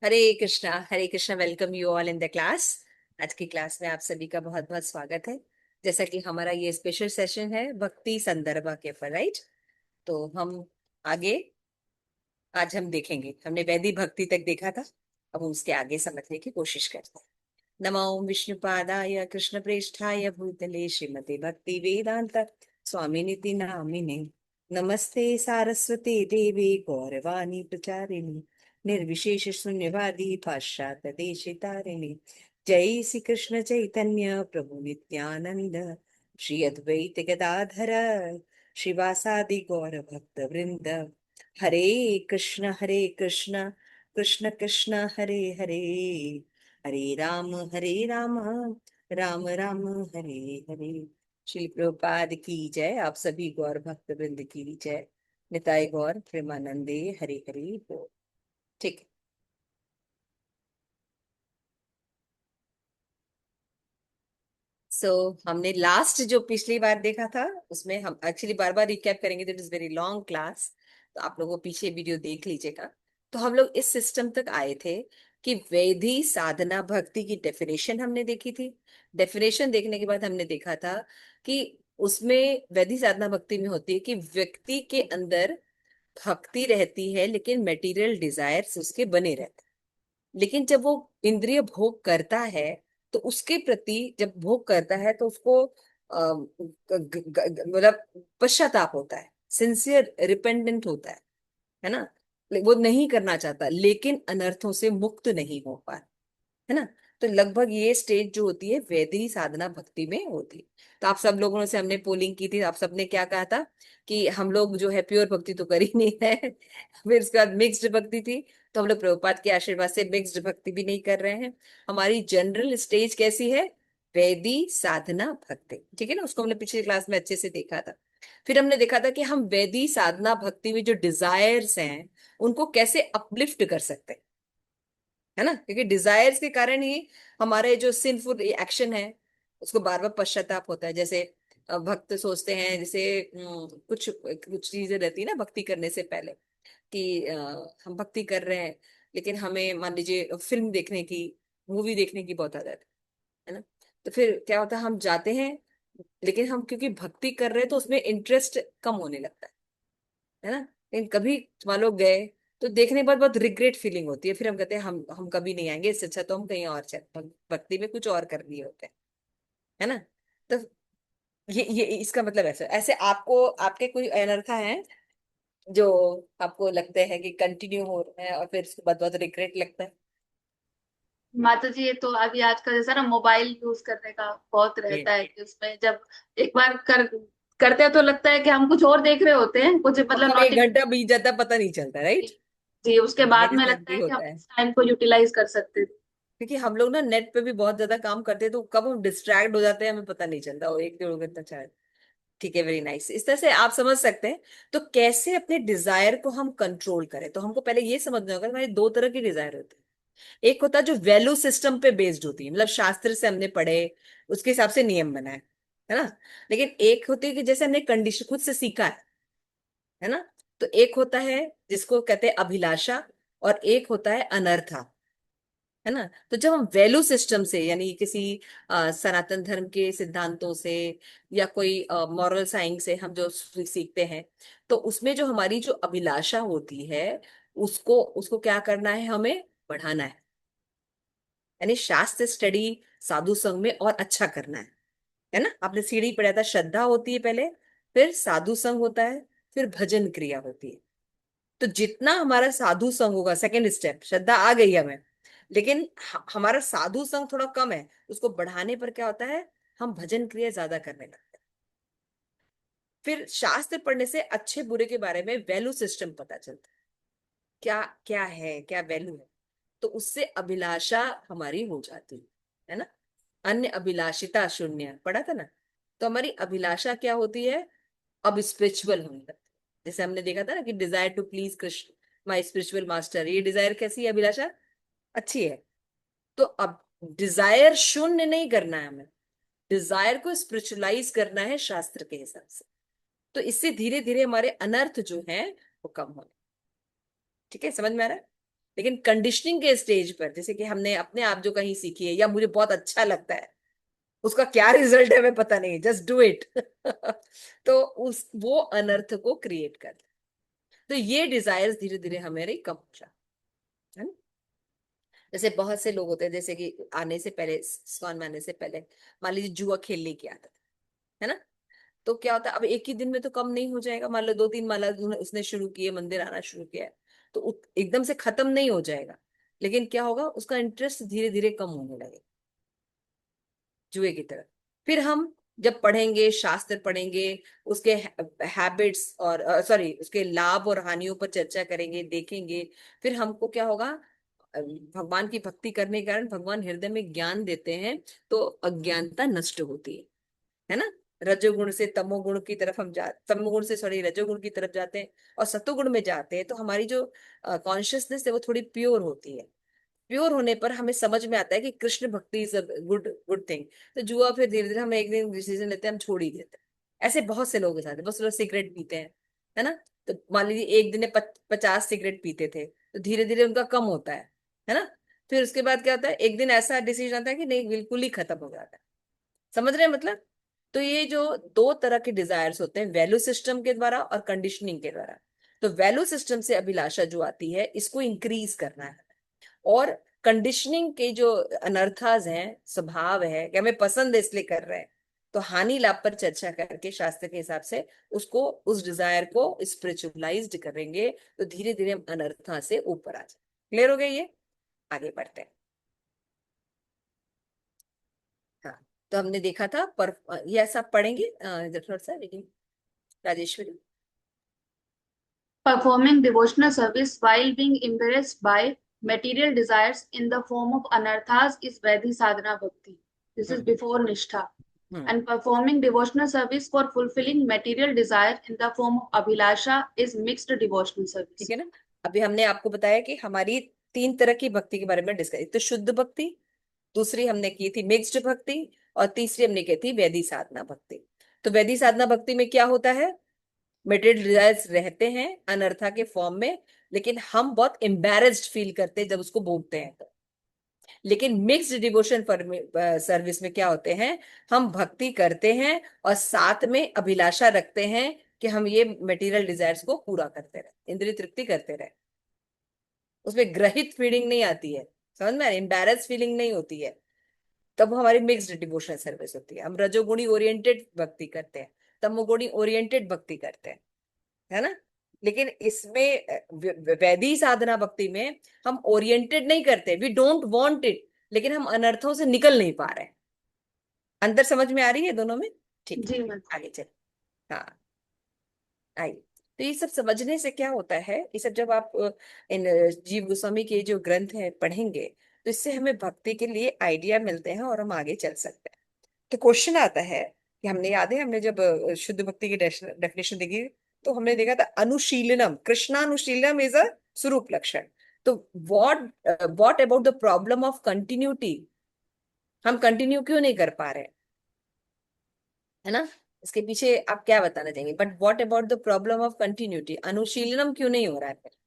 Hare Krishna. Welcome you all in the class. आज की class में आप सभी का बहुत बहुत स्वागत है। जैसा कि हमारा ये स्पेशल सेशन है भक्ति संदर्भ के ऊपर, राइट। तो हम आगे आज हम देखेंगे, हमने वैदिक भक्ति तक देखा था। अब हम उसके आगे समझने की कोशिश करते हैं। नमो विष्णुपादाय कृष्ण प्रेष्ठाय भूतले श्रीमते भक्ति वेदांत स्वामिनिति नामिने। नमस्ते सारस्वती देवी गौरवाणी प्रचारिणी निर्विशेष शून्यवादी पाश्चात्य देशितारिणी। जय श्री कृष्ण चैतन्य प्रभु नित्यानंद श्री अद्वैत गदाधर श्रीवासादि गौर भक्त वृंद। हरे कृष्ण कृष्ण कृष्ण हरे हरे, हरे राम राम राम हरे हरे। श्री प्रभुपाद की जय। आप सभी गौर भक्त वृंद की जय। निताय गौर प्रेमानंदे हरे हरे बोल। ठीक है। सो हमने लास्ट जो पिछली बार देखा था उसमें हम एक्चुअली बार बार रिकैप करेंगे, that is very long class. तो आप लोगों को पीछे वीडियो देख लीजिएगा। तो हम लोग इस सिस्टम तक आए थे कि वैधि साधना भक्ति की डेफिनेशन हमने देखी थी। डेफिनेशन देखने के बाद हमने देखा था कि उसमें वैधि साधना भक्ति में होती है कि व्यक्ति के अंदर भक्ति रहती है लेकिन मटेरियल डिजायर्स उसके बने रहते हैं। लेकिन जब वो इंद्रिय भोग करता है तो उसके प्रति जब भोग करता है तो उसको मतलब पश्चाताप होता है, सिंसियर रिपेंडेंट होता है ना। वो नहीं करना चाहता लेकिन अनर्थों से मुक्त नहीं हो पा, है ना। तो लगभग ये स्टेज जो होती है वैदिक साधना भक्ति में होती है। तो आप सब लोगों से हमने पोलिंग की थी, आप सबने क्या कहा था कि हम लोग जो है प्योर भक्ति तो कर ही नहीं है। फिर उसके बाद मिक्स्ड भक्ति थी, तो हम लोग प्रभुपाद के आशीर्वाद से मिक्स्ड भक्ति भी नहीं कर रहे हैं। हमारी जनरल स्टेज कैसी है? वैदिक साधना भक्ति, ठीक है ना। उसको हमने पिछली क्लास में अच्छे से देखा था। फिर हमने देखा था कि हम वैदिक साधना भक्ति में जो डिजायर्स हैं उनको कैसे अपलिफ्ट कर सकते हैं, है ना। क्योंकि डिजायर्स के कारण ही हमारे जो सिंफुल एक्शन है उसको बार बार पश्चाताप होता है। जैसे भक्त सोचते हैं, जैसे कुछ कुछ चीजें रहती है ना भक्ति करने से पहले कि हम भक्ति कर रहे हैं लेकिन हमें मान लीजिए फिल्म देखने की, मूवी देखने की बहुत आदत है ना। तो फिर क्या होता है, हम जाते हैं लेकिन हम क्योंकि भक्ति कर रहे हैं तो उसमें इंटरेस्ट कम होने लगता है ना। लेकिन कभी मान लो गए तो देखने के बाद बहुत रिग्रेट फीलिंग होती है, फिर हम कहते हैं हम कभी नहीं आएंगे, इससे अच्छा तो हम कहीं और चल भक्ति में कुछ और कर लिए होते हैं, है ना। तो ये इसका मतलब ऐसा ऐसे आपको आपके कोई अनर्था है जो आपको लगता है कि कंटिन्यू हो रहा है और फिर उसके बाद बहुत रिग्रेट लगता है? माता जी, ये तो अभी आजकल जैसा ना मोबाइल यूज करने का बहुत ये रहता है कि उसमें जब एक बार करते हैं तो लगता है कि हम कुछ और देख रहे होते हैं, कुछ और मतलब कब एक घंटा बीत जाता है पता नहीं चलता, राइट। जी, उसके बाद मेरे में साथ लगता भी है कि हम होता है। इस टाइम को यूटिलाइज कर सकते थे। क्योंकि हम लोग ना नेट पे भी बहुत ज्यादा काम करते हैं तो कब हम डिस्ट्रैक्ट हो जाते हैं हमें पता नहीं चलता, वो एक डेढ़ घंटा चाहे। ठीक है, वेरी नाइस। इस तरह से आप समझ सकते हैं। तो कैसे अपने डिजायर को हम कंट्रोल करें, तो हमको पहले ये समझना होगा कि हमारे दो तरह की डिजायर होती है। एक होता है जो वैल्यू सिस्टम पे बेस्ड होती है, मतलब शास्त्र से हमने पढ़े, उसके हिसाब से नियम बनाए, है ना। लेकिन एक होती है कि जैसे हमने कंडीशन खुद से सीखा है ना। तो एक होता है जिसको कहते हैं अभिलाषा, और एक होता है अनर्था, है ना। तो जब हम वैल्यू सिस्टम से यानी किसी सनातन धर्म के सिद्धांतों से या कोई मॉरल साइंस से हम जो सीखते हैं, तो उसमें जो हमारी जो अभिलाषा होती है उसको उसको क्या करना है, हमें बढ़ाना यानी शास्त्र स्टडी, साधु संग में और अच्छा करना है ना। आपने सीढ़ी पढ़ा था, श्रद्धा होती है पहले, फिर साधु संग होता है, फिर भजन क्रिया होती है। तो जितना हमारा साधु संग होगा, सेकंड स्टेप, श्रद्धा आ गई हमें, लेकिन हमारा साधु संग थोड़ा कम है, उसको बढ़ाने पर क्या होता है, हम भजन क्रिया ज्यादा करने लगते हैं। फिर शास्त्र पढ़ने से अच्छे बुरे के बारे में वैल्यू सिस्टम पता चलता है, क्या क्या है, क्या वैल्यू है। तो उससे अभिलाषा हमारी हो जाती है ना। अन्य अभिलाषिता शून्य पढ़ा था ना। तो हमारी अभिलाषा क्या होती है, अब स्पिरिचुअल होने लगती है। जैसे हमने देखा था ना कि desire to please Krishna my spiritual master, ये डिजायर कैसी है, अभिलाषा अच्छी है। तो अब डिजायर शून्य नहीं करना है हमें, डिजायर को स्पिरिचुअलाइज करना है शास्त्र के हिसाब से। तो इससे धीरे धीरे हमारे अनर्थ जो है वो कम होने। ठीक है, समझ में आ रहा है? लेकिन कंडीशनिंग के स्टेज पर, जैसे कि हमने अपने आप जो कहीं सीखी है या मुझे बहुत अच्छा लगता है, उसका क्या रिजल्ट है हमें पता नहीं, जस्ट डू इट तो उस वो अनर्थ को क्रिएट कर, तो ये डिजायर्स धीरे धीरे हमारे कम हो जाते हैं, है ना। जैसे बहुत से लोग होते हैं, जैसे कि आने से पहले, इस्कॉन में आने से पहले मान लीजिए जुआ खेलने की आदत है ना, तो क्या होता है, अब एक ही दिन में तो कम नहीं हो जाएगा, मान लो 2-3 माला उसने शुरू किए, मंदिर आना शुरू किया है, तो एकदम से खत्म नहीं हो जाएगा, लेकिन क्या होगा, उसका इंटरेस्ट धीरे धीरे कम होने लगेगा जुए की तरफ। फिर हम जब पढ़ेंगे, शास्त्र पढ़ेंगे, उसके हैबिट्स और सॉरी उसके लाभ और हानियों पर चर्चा करेंगे, देखेंगे, फिर हमको क्या होगा, भगवान की भक्ति करने के कारण भगवान हृदय में ज्ञान देते हैं, तो अज्ञानता नष्ट होती है ना। रजोगुण से तमोगुण की तरफ हम जा, तमोगुण से सॉरी रजोगुण की तरफ जाते हैं, और सतोगुण में जाते हैं, तो हमारी जो कॉन्शियसनेस है वो थोड़ी प्योर होती है। प्योर होने पर हमें समझ में आता है कि कृष्ण भक्ति is a good good thing. तो जुआ फिर धीरे धीरे हम एक दिन डिसीजन लेते हैं, हम छोड़ ही देते हैं। ऐसे बहुत से लोग के साथ है, बहुत से लोग सिगरेट पीते हैं, है ना। तो मान लीजिए एक दिन में 50 सिगरेट पीते थे, तो धीरे धीरे उनका कम होता है ना। फिर उसके बाद क्या होता है, एक दिन ऐसा डिसीजन आता है कि नहीं, बिल्कुल ही खत्म हो जाता है। समझ रहे हैं मतलब। तो ये जो दो तरह के डिजायर्स होते हैं, वैल्यू सिस्टम के द्वारा और कंडीशनिंग के द्वारा। तो वैल्यू सिस्टम से अभिलाषा जो आती है, इसको इंक्रीज करना है, और कंडीशनिंग के जो अनर्थाज हैं, स्वभाव है कि हमें पसंद है इसलिए कर रहे हैं, तो हानि लाभ पर चर्चा करके शास्त्र के हिसाब से उसको, उस डिजायर को स्पिरिचुअलाइज्ड करेंगे, तो धीरे धीरे हम अनर्था से ऊपर आ जाए। क्लियर हो गया ये, आगे बढ़ते हैं। हाँ, तो हमने देखा था पर, ये ऐसा पढ़ेंगे थोड़ा सा reading, Rajeshwari. Performing devotional service while being embarrassed by material desires in the form of anarthas is Vaidhi sadhana bhakti. This is hmm before nishtha. Hmm And performing devotional service for fulfilling material desire in the form of abhilasha is mixed devotional ठीक service. है ना। अभी हमने आपको बताया कि हमारी 3 तरह की भक्ति के बारे में डिस्कस, तो शुद्ध भक्ति, दूसरी हमने की थी मिक्स्ड भक्ति, और तीसरी हमने की थी वैदिक साधना भक्ति। तो वैदिक साधना भक्ति में क्या होता है, मेटेरियल डिजायर्स रहते हैं अनर्था के फॉर्म में, लेकिन हम बहुत एम्बेरेस्ड फील करते हैं जब उसको भोगते हैं तो। लेकिन मिक्स्ड डिवोशन सर्विस में क्या होते हैं, हम भक्ति करते हैं और साथ में अभिलाषा रखते हैं कि हम ये मटेरियल डिजायर्स को पूरा करते रहे, इंद्रिय तृप्ति करते रहे। उसमें ग्रहित फीलिंग नहीं आती है, समझ में, एम्बेरेस फीलिंग नहीं होती है। तब वो हमारी मिक्स्ड डिवोशनल सर्विस होती है, हम रजोगुणी ओरिएंटेड भक्ति करते हैं, तमोगुणी ओरिएंटेड भक्ति करते हैं, है ना। लेकिन इसमें वैदिक साधना भक्ति में हम ओरिएंटेड नहीं करते, वी डोंट वांट इट, लेकिन हम अनर्थों से निकल नहीं पा रहे हैं। अंतर समझ में आ रही है दोनों में। ठीक है, जी मैम। आगे चल। हाँ, आइए। तो ये सब समझने से क्या होता है, ये सब जब आप इन जीव गोस्वामी के जो ग्रंथ है पढ़ेंगे, तो इससे हमें भक्ति के लिए आइडिया मिलते हैं और हम आगे चल सकते हैं। तो क्वेश्चन आता है कि हमने, याद है हमने जब शुद्ध भक्ति की डेफिनेशन देखी, तो हमने देखा था अनुशीलनम, कृष्णानुशीलनम इज अ स्वरूप लक्षण। तो what what about the problem of continuity, हम कंटिन्यू क्यों नहीं कर पा रहे, है ना। इसके पीछे आप क्या बताना चाहेंगे, but what about the problem of continuity, अनुशीलनम क्यों नहीं हो रहा है।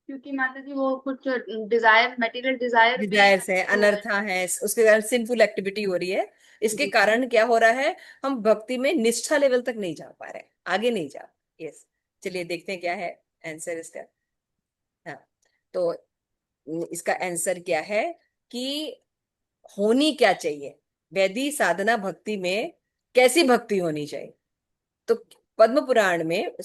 क्योंकि माता जी वो कुछ डिजायर, मटेरियल डिजायर में डिजायर्स है, वो है। अनर्था है, उसके कारण सिंफुल एक्टिविटी हो रही है। इसके जी। कारण क्या हो रहा है, हम भक्ति में निष्ठा लेवल तक नहीं जा पा रहे, आगे नहीं जा। यस, चलिए देखते हैं क्या है आंसर इसका। हाँ, तो इसका आंसर क्या है कि होनी क्या चाहिए, वैदिक साधना भक्ति में कैसी भक्ति होनी चाहिए। तो पद्म पुराण में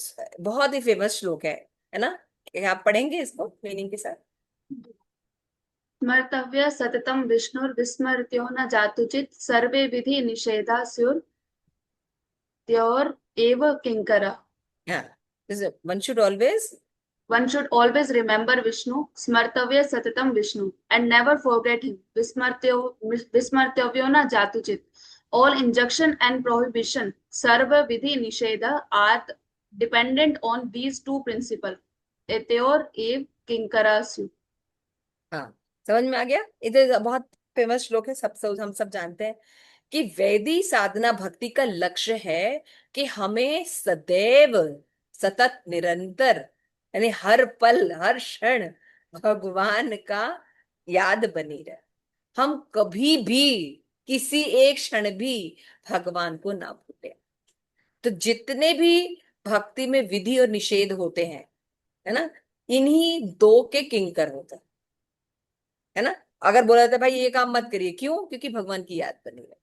बहुत ही फेमस श्लोक है ना। आप पढ़ेंगे इसको मीनिंग के साथ। स्मर्तव्य सततम विष्णुर्विस्मृत्यो न जातुचित सर्वे विधि निषेधा स्युर् त्योर एव किंकरा. हाँ, one should always, One should always remember Vishnu, Smartavya Satatam Vishnu, and never forget him. Vismartyavyo na jatuchit. All injunction and prohibition, Sarva Vidhi Nisheda, are dependent on these two principles. Eteor ev kinkarasyu. हाँ समझ में आ गया। इधर बहुत famous श्लोक है, सब हम सब जानते हैं कि वैदिक साधना भक्ति का लक्ष्य है कि हमें सदैव, सतत, निरंतर यानी हर पल हर क्षण भगवान का याद बनी रहे, हम कभी भी किसी एक क्षण भी भगवान को ना भूले। तो जितने भी भक्ति में विधि और निषेध होते हैं, है ना, इन्हीं दो के किंकर होते हैं, है ना। अगर बोला जाता है भाई ये काम मत करिए, क्यों? क्योंकि भगवान की याद बनी रहे,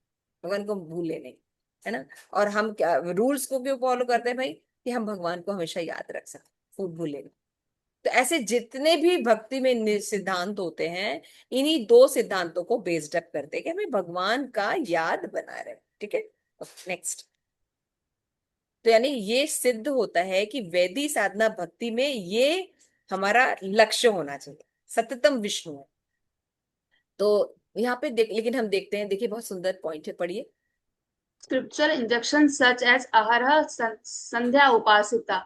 भगवान को भूले नहीं, है ना। और हम क्या रूल्स को क्यों फॉलो करते हैं भाई? कि हम भगवान को हमेशा याद रख सकें, खूब भूले नहीं। तो ऐसे जितने भी भक्ति में सिद्धांत होते हैं, इन्हीं दो सिद्धांतों को बेस्ड अप करते हैं कि हमें भगवान का याद बना रहे। ठीक है, नेक्स्ट। तो यानी ये सिद्ध होता है कि वैदिक साधना भक्ति में ये हमारा लक्ष्य होना चाहिए, सततम विष्णु है। तो यहाँ पे देख, लेकिन हम देखते हैं, देखिए बहुत सुंदर पॉइंट है, पढ़िए। Scriptural injunctions such as Ahara Sandhya Upasita.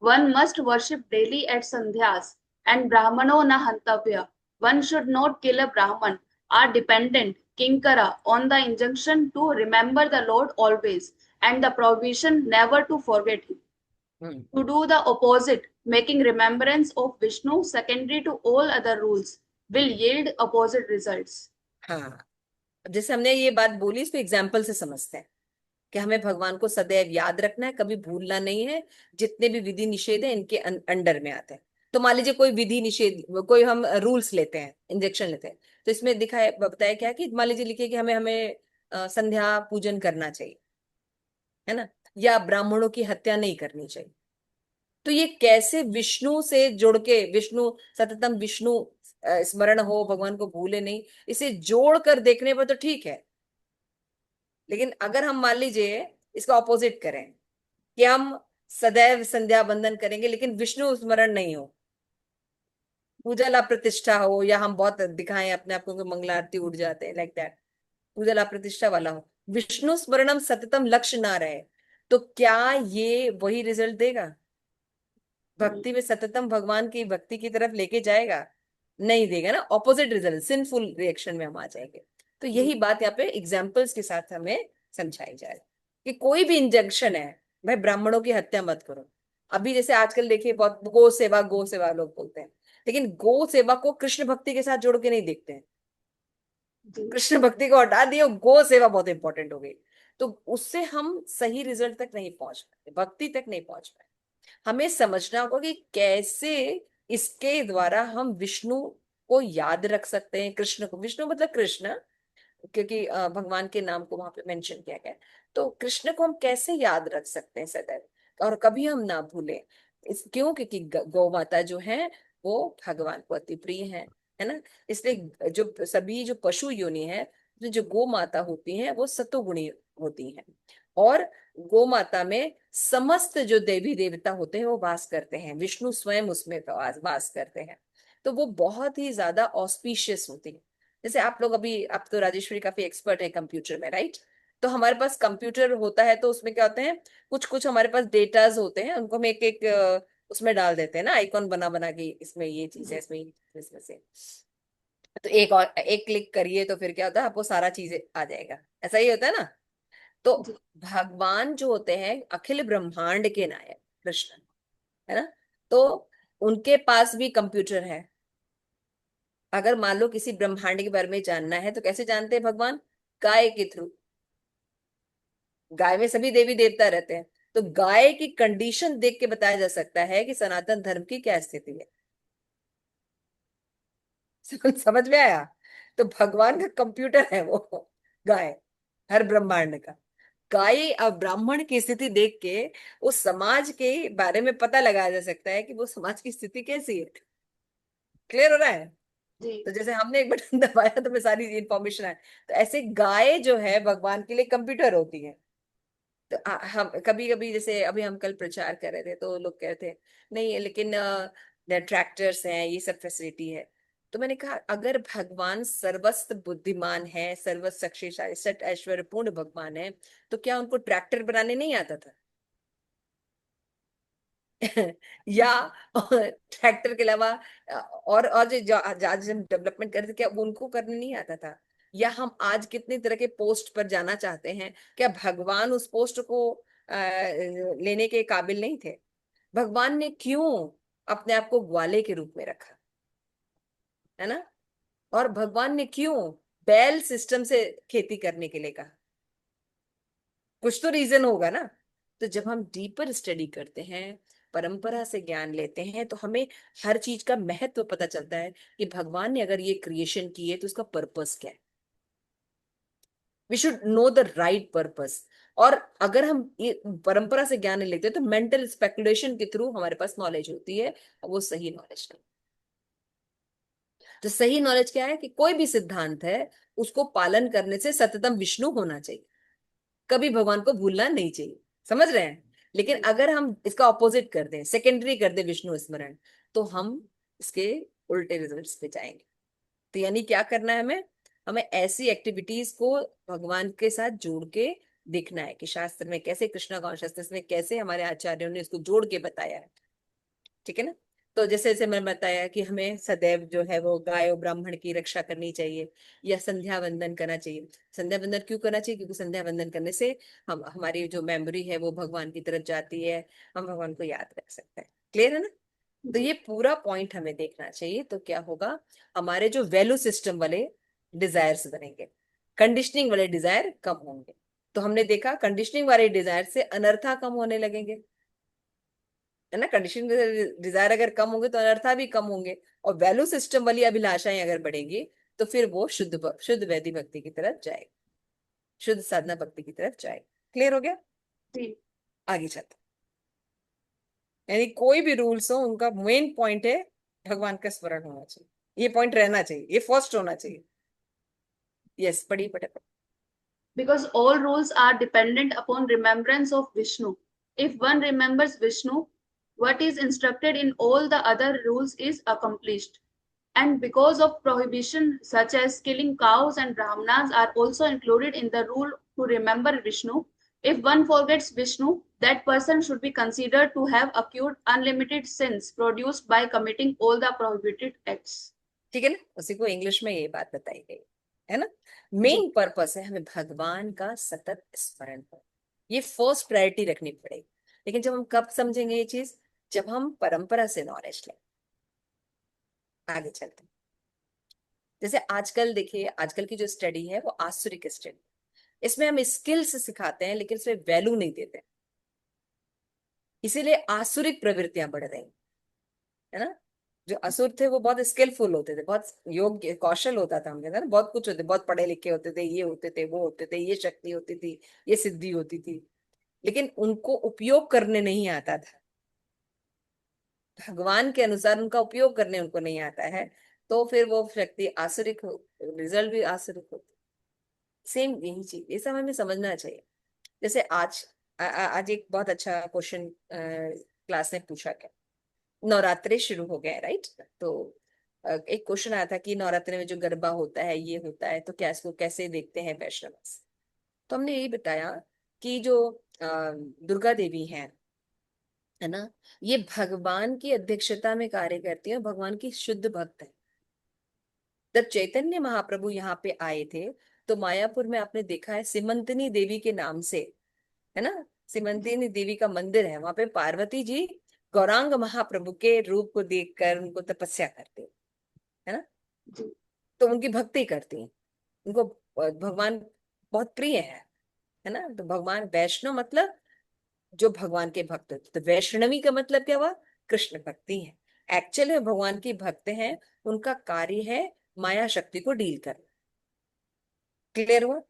One must worship daily at Sandhyas, and Brahmano na hantavya. One should not kill a Brahman, are dependent, Kinkara, on the injunction to remember the Lord always, and the prohibition never to forget him. Hmm. To do the opposite, making remembrance of Vishnu secondary to all other rules, will yield opposite results. हाँ, अब जैसे हमने ये बात बोली, इसको example से समझते हैं कि हमें भगवान को सदैव याद रखना है, कभी भूलना नहीं है। जितने भी विधि निषेध है इनके अंडर में आते हैं। तो मान लीजिए कोई विधि निषेध, कोई हम रूल्स लेते हैं, इंजेक्शन लेते हैं, तो इसमें दिखाया बताया क्या कि मान लीजिए लिखिए कि हमें हमें संध्या पूजन करना चाहिए, है ना, या ब्राह्मणों की हत्या नहीं करनी चाहिए। तो ये कैसे विष्णु से जुड़ के, विष्णु सततम विष्णु स्मरण हो, भगवान को भूले नहीं, इसे जोड़ कर देखने पर तो ठीक है। लेकिन अगर हम मान लीजिए इसका ऑपोजिट करें कि हम सदैव संध्या बंदन करेंगे लेकिन विष्णु स्मरण नहीं हो, पूजा लाभ प्रतिष्ठा हो, या हम बहुत दिखाएं अपने आप को कि मंगला आरती उठ जाते हैं लाइक दैट, पूजा लाभ प्रतिष्ठा वाला हो, विष्णु स्मरणम सततम लक्ष्य ना रहे, तो क्या ये वही रिजल्ट देगा? भक्ति में सततम भगवान की भक्ति की तरफ लेके जाएगा? नहीं देगा ना, ऑपोजिट रिजल्ट, सिंफुल रिएक्शन में हम आ जाएंगे। तो यही बात यहाँ पे एग्जाम्पल्स के साथ हमें समझाई जाए कि कोई भी इंजंक्शन है, भाई ब्राह्मणों की हत्या मत करो। अभी जैसे आजकल देखिए बहुत गो सेवा लोग बोलते हैं, लेकिन गो सेवा को कृष्ण भक्ति के साथ जोड़ के नहीं देखते हैं। कृष्ण भक्ति को हटा दिए, गो सेवा बहुत इंपॉर्टेंट हो गई। तो उससे हम सही रिजल्ट तक नहीं पहुंच पाते, भक्ति तक नहीं पहुंच पाए। हमें समझना होगा कि कैसे इसके द्वारा हम विष्णु को याद रख सकते हैं, कृष्ण को, विष्णु मतलब कृष्ण, क्योंकि भगवान के नाम को वहां पे मेंशन किया गया है। तो कृष्ण को हम कैसे याद रख सकते हैं सदैव, और कभी हम ना भूलें। क्यों? क्योंकि गौ माता जो है वो भगवान को अति प्रिय है ना। इसलिए जो सभी जो पशु योनि है, जो गो माता होती हैं वो सतोगुणी होती हैं। और गो माता में समस्त जो देवी देवता होते हैं वो वास करते हैं, विष्णु स्वयं उसमें वास करते हैं। तो वो बहुत ही ज्यादा ऑस्पिशियस होती है। जैसे आप लोग अभी, आप तो राजेश्वरी काफी एक्सपर्ट है कंप्यूटर में, राइट? तो हमारे पास कंप्यूटर होता है, तो उसमें क्या होते हैं, कुछ कुछ हमारे पास डेटाज होते हैं, उनको हम एक एक उसमें डाल देते हैं ना, आइकॉन बना बना के, इसमें ये चीज है, इसमें इसमें से। तो एक और एक क्लिक करिए तो फिर क्या होता है, आपको सारा चीजें आ जाएगा, ऐसा ही होता है ना। तो भगवान जो होते हैं अखिल ब्रह्मांड के नायक कृष्ण, है ना, तो उनके पास भी कंप्यूटर है। अगर मान लो किसी ब्रह्मांड के बारे में जानना है तो कैसे जानते हैं भगवान? गाय के थ्रू। गाय में सभी देवी देवता रहते हैं, तो गाय की कंडीशन देख के बताया जा सकता है कि सनातन धर्म की क्या स्थिति है। समझ में आया? तो भगवान का कंप्यूटर है वो, गाय, हर ब्रह्मांड का। गाय अब ब्राह्मण की स्थिति देख के उस समाज के बारे में पता लगाया जा सकता है कि वो समाज की स्थिति कैसी है। क्लियर हो रहा है? जी तो जैसे हमने एक बटन दबाया तो मैं सारी इंफॉर्मेशन आए, तो ऐसे गाय जो है भगवान के लिए कंप्यूटर होती है। तो हम कभी कभी, जैसे अभी हम कल प्रचार कर रहे थे तो लोग कह रहे थे नहीं लेकिन ट्रैक्टर्स हैं, ये सब फैसिलिटी है। तो मैंने कहा अगर भगवान सर्वस्व बुद्धिमान है, सर्वस्व शक्तिशाली, सट ऐश्वर्य पूर्ण भगवान है, तो क्या उनको ट्रैक्टर बनाने नहीं आता था? या ट्रैक्टर के अलावा और जो आज हम डेवलपमेंट कर रहे थे, क्या वो उनको करने नहीं आता था? या हम आज कितनी तरह के पोस्ट पर जाना चाहते हैं, क्या भगवान उस पोस्ट को लेने के काबिल नहीं थे? भगवान ने क्यों अपने आप को ग्वाले के रूप में रखा, है ना। और भगवान ने क्यों बैल सिस्टम से खेती करने के लिए कहा? कुछ तो रीजन होगा ना। तो जब हम डीपर स्टडी करते हैं, परंपरा से ज्ञान लेते हैं, तो हमें हर चीज का महत्व पता चलता है कि भगवान ने अगर ये क्रिएशन की है तो उसका पर्पस क्या है। We should know the right purpose. और अगर हम ये परंपरा से ज्ञान नहीं लेते तो मेंटल स्पेकुलेशन के थ्रू हमारे पास नॉलेज होती है, और वो सही नॉलेज नहीं। तो सही नॉलेज क्या है कि कोई भी सिद्धांत है उसको पालन करने से सततम विष्णु होना चाहिए, कभी भगवान को भूलना नहीं चाहिए। समझ रहे हैं? लेकिन जी अगर हम इसका ऑपोजिट कर दें, सेकेंडरी कर दें विष्णु स्मरण, तो हम इसके उल्टे रिजल्ट्स पे जाएंगे। तो यानी क्या करना है हमें? हमें ऐसी एक्टिविटीज को भगवान के साथ जोड़ के देखना है कि शास्त्र में कैसे, कृष्णा कॉन्शियसनेस में कैसे हमारे आचार्यों ने इसको जोड़ के बताया है। ठीक है ना। तो जैसे जैसे मैंने बताया कि हमें सदैव जो है वो गाय और ब्राह्मण की रक्षा करनी चाहिए, या संध्या वंदन करना चाहिए। संध्या वंदन क्यों करना चाहिए? क्योंकि संध्या वंदन करने से हम, हमारी जो मेमोरी है वो भगवान की तरफ जाती है, हम भगवान को याद रख सकते हैं। क्लियर है ना। तो जी ये पूरा पॉइंट हमें देखना चाहिए। तो क्या होगा, हमारे जो वैल्यू सिस्टम वाले डिजायर्स बनेंगे, कंडीशनिंग वाले डिजायर कम होंगे। तो हमने देखा कंडीशनिंग वाले डिजायर से अनर्था कम होने लगेंगे, है ना। कंडीशनिंग डिजायर अगर कम होंगे तो अनर्था भी कम होंगे। और वैल्यू सिस्टम वाली अभिलाषाएं अगर बढ़ेंगी तो फिर वो शुद्ध वैदिक भक्ति की तरफ जाएगी, शुद्ध साधना भक्ति की तरफ जाएगी। क्लियर हो गया? जी आगे चलते हैं। यानी कोई भी रूल्स हो, उनका मेन पॉइंट है भगवान का स्मरण होना चाहिए, ये पॉइंट रहना चाहिए, ये फर्स्ट होना चाहिए। यस, पढ़िए फटाफट। because all rules are dependent upon remembrance of Vishnu. If one remembers Vishnu, what is instructed in all the other rules is accomplished. And because of prohibition such as killing cows and brahmanas are also included in the rule to remember Vishnu, if one forgets Vishnu, that person should be considered to have accrued unlimited sins produced by committing all the prohibited acts. ठीक है ना, उसी को English में ये बात बताई गई, है ना। जी मेन पर्पस है हमें भगवान का सतत स्मरण हो, ये फर्स्ट प्रायोरिटी रखनी पड़ेगी। लेकिन जब हम कब समझेंगे ये चीज? जब हम परंपरा से नॉलेज लें। आगे चलते हैं। जैसे आजकल देखिए, आजकल की जो स्टडी है वो आसुरिक स्टडी, इसमें हम स्किल्स सिखाते हैं लेकिन इसमें वैल्यू नहीं देते, इसीलिए आसुरिक प्रवृत्तियां बढ़ रही, है ना। जो असुर थे वो बहुत स्किलफुल होते थे, बहुत योग्य कौशल होता था उनके अंदर, बहुत कुछ होते, बहुत पढ़े लिखे होते थे, ये होते थे, वो होते थे, ये शक्ति होती थी, ये सिद्धि होती थी, लेकिन उनको उपयोग करने नहीं आता था, भगवान के अनुसार उनका उपयोग करने उनको नहीं आता है। तो फिर वो शक्ति आसुरिक हो, रिजल्ट भी आसुरिक होते। सेम यही चीज, ये सब हमें समझना चाहिए। जैसे आज एक बहुत अच्छा क्वेश्चन क्लास ने पूछा, क्या नवरात्रे शुरू हो गए, राइट? तो एक क्वेश्चन आया था कि नवरात्रे में जो गरबा होता है, ये होता है, तो क्या इसको कैसे देखते हैं वैष्णव? तो हमने यही बताया कि जो दुर्गा देवी हैं, है ना, ये भगवान की अध्यक्षता में कार्य करती है, भगवान की शुद्ध भक्त है। जब चैतन्य महाप्रभु यहाँ पे आए थे तो मायापुर में आपने देखा है सिमंतनी देवी के नाम से, है ना, सिमंतनी देवी का मंदिर है, वहां पे पार्वती जी गौरांग महाप्रभु के रूप को देखकर उनको तपस्या करते हैं, है ना। जी तो उनकी भक्ति करती हैं, उनको भगवान बहुत प्रिय है ना। तो भगवान वैष्णव मतलब जो भगवान के भक्त होते, तो वैष्णवी का मतलब क्या हुआ? कृष्ण भक्ति है। एक्चुअली में भगवान की भक्त हैं, उनका कार्य है माया शक्ति को डील करना। क्लियर हुआ?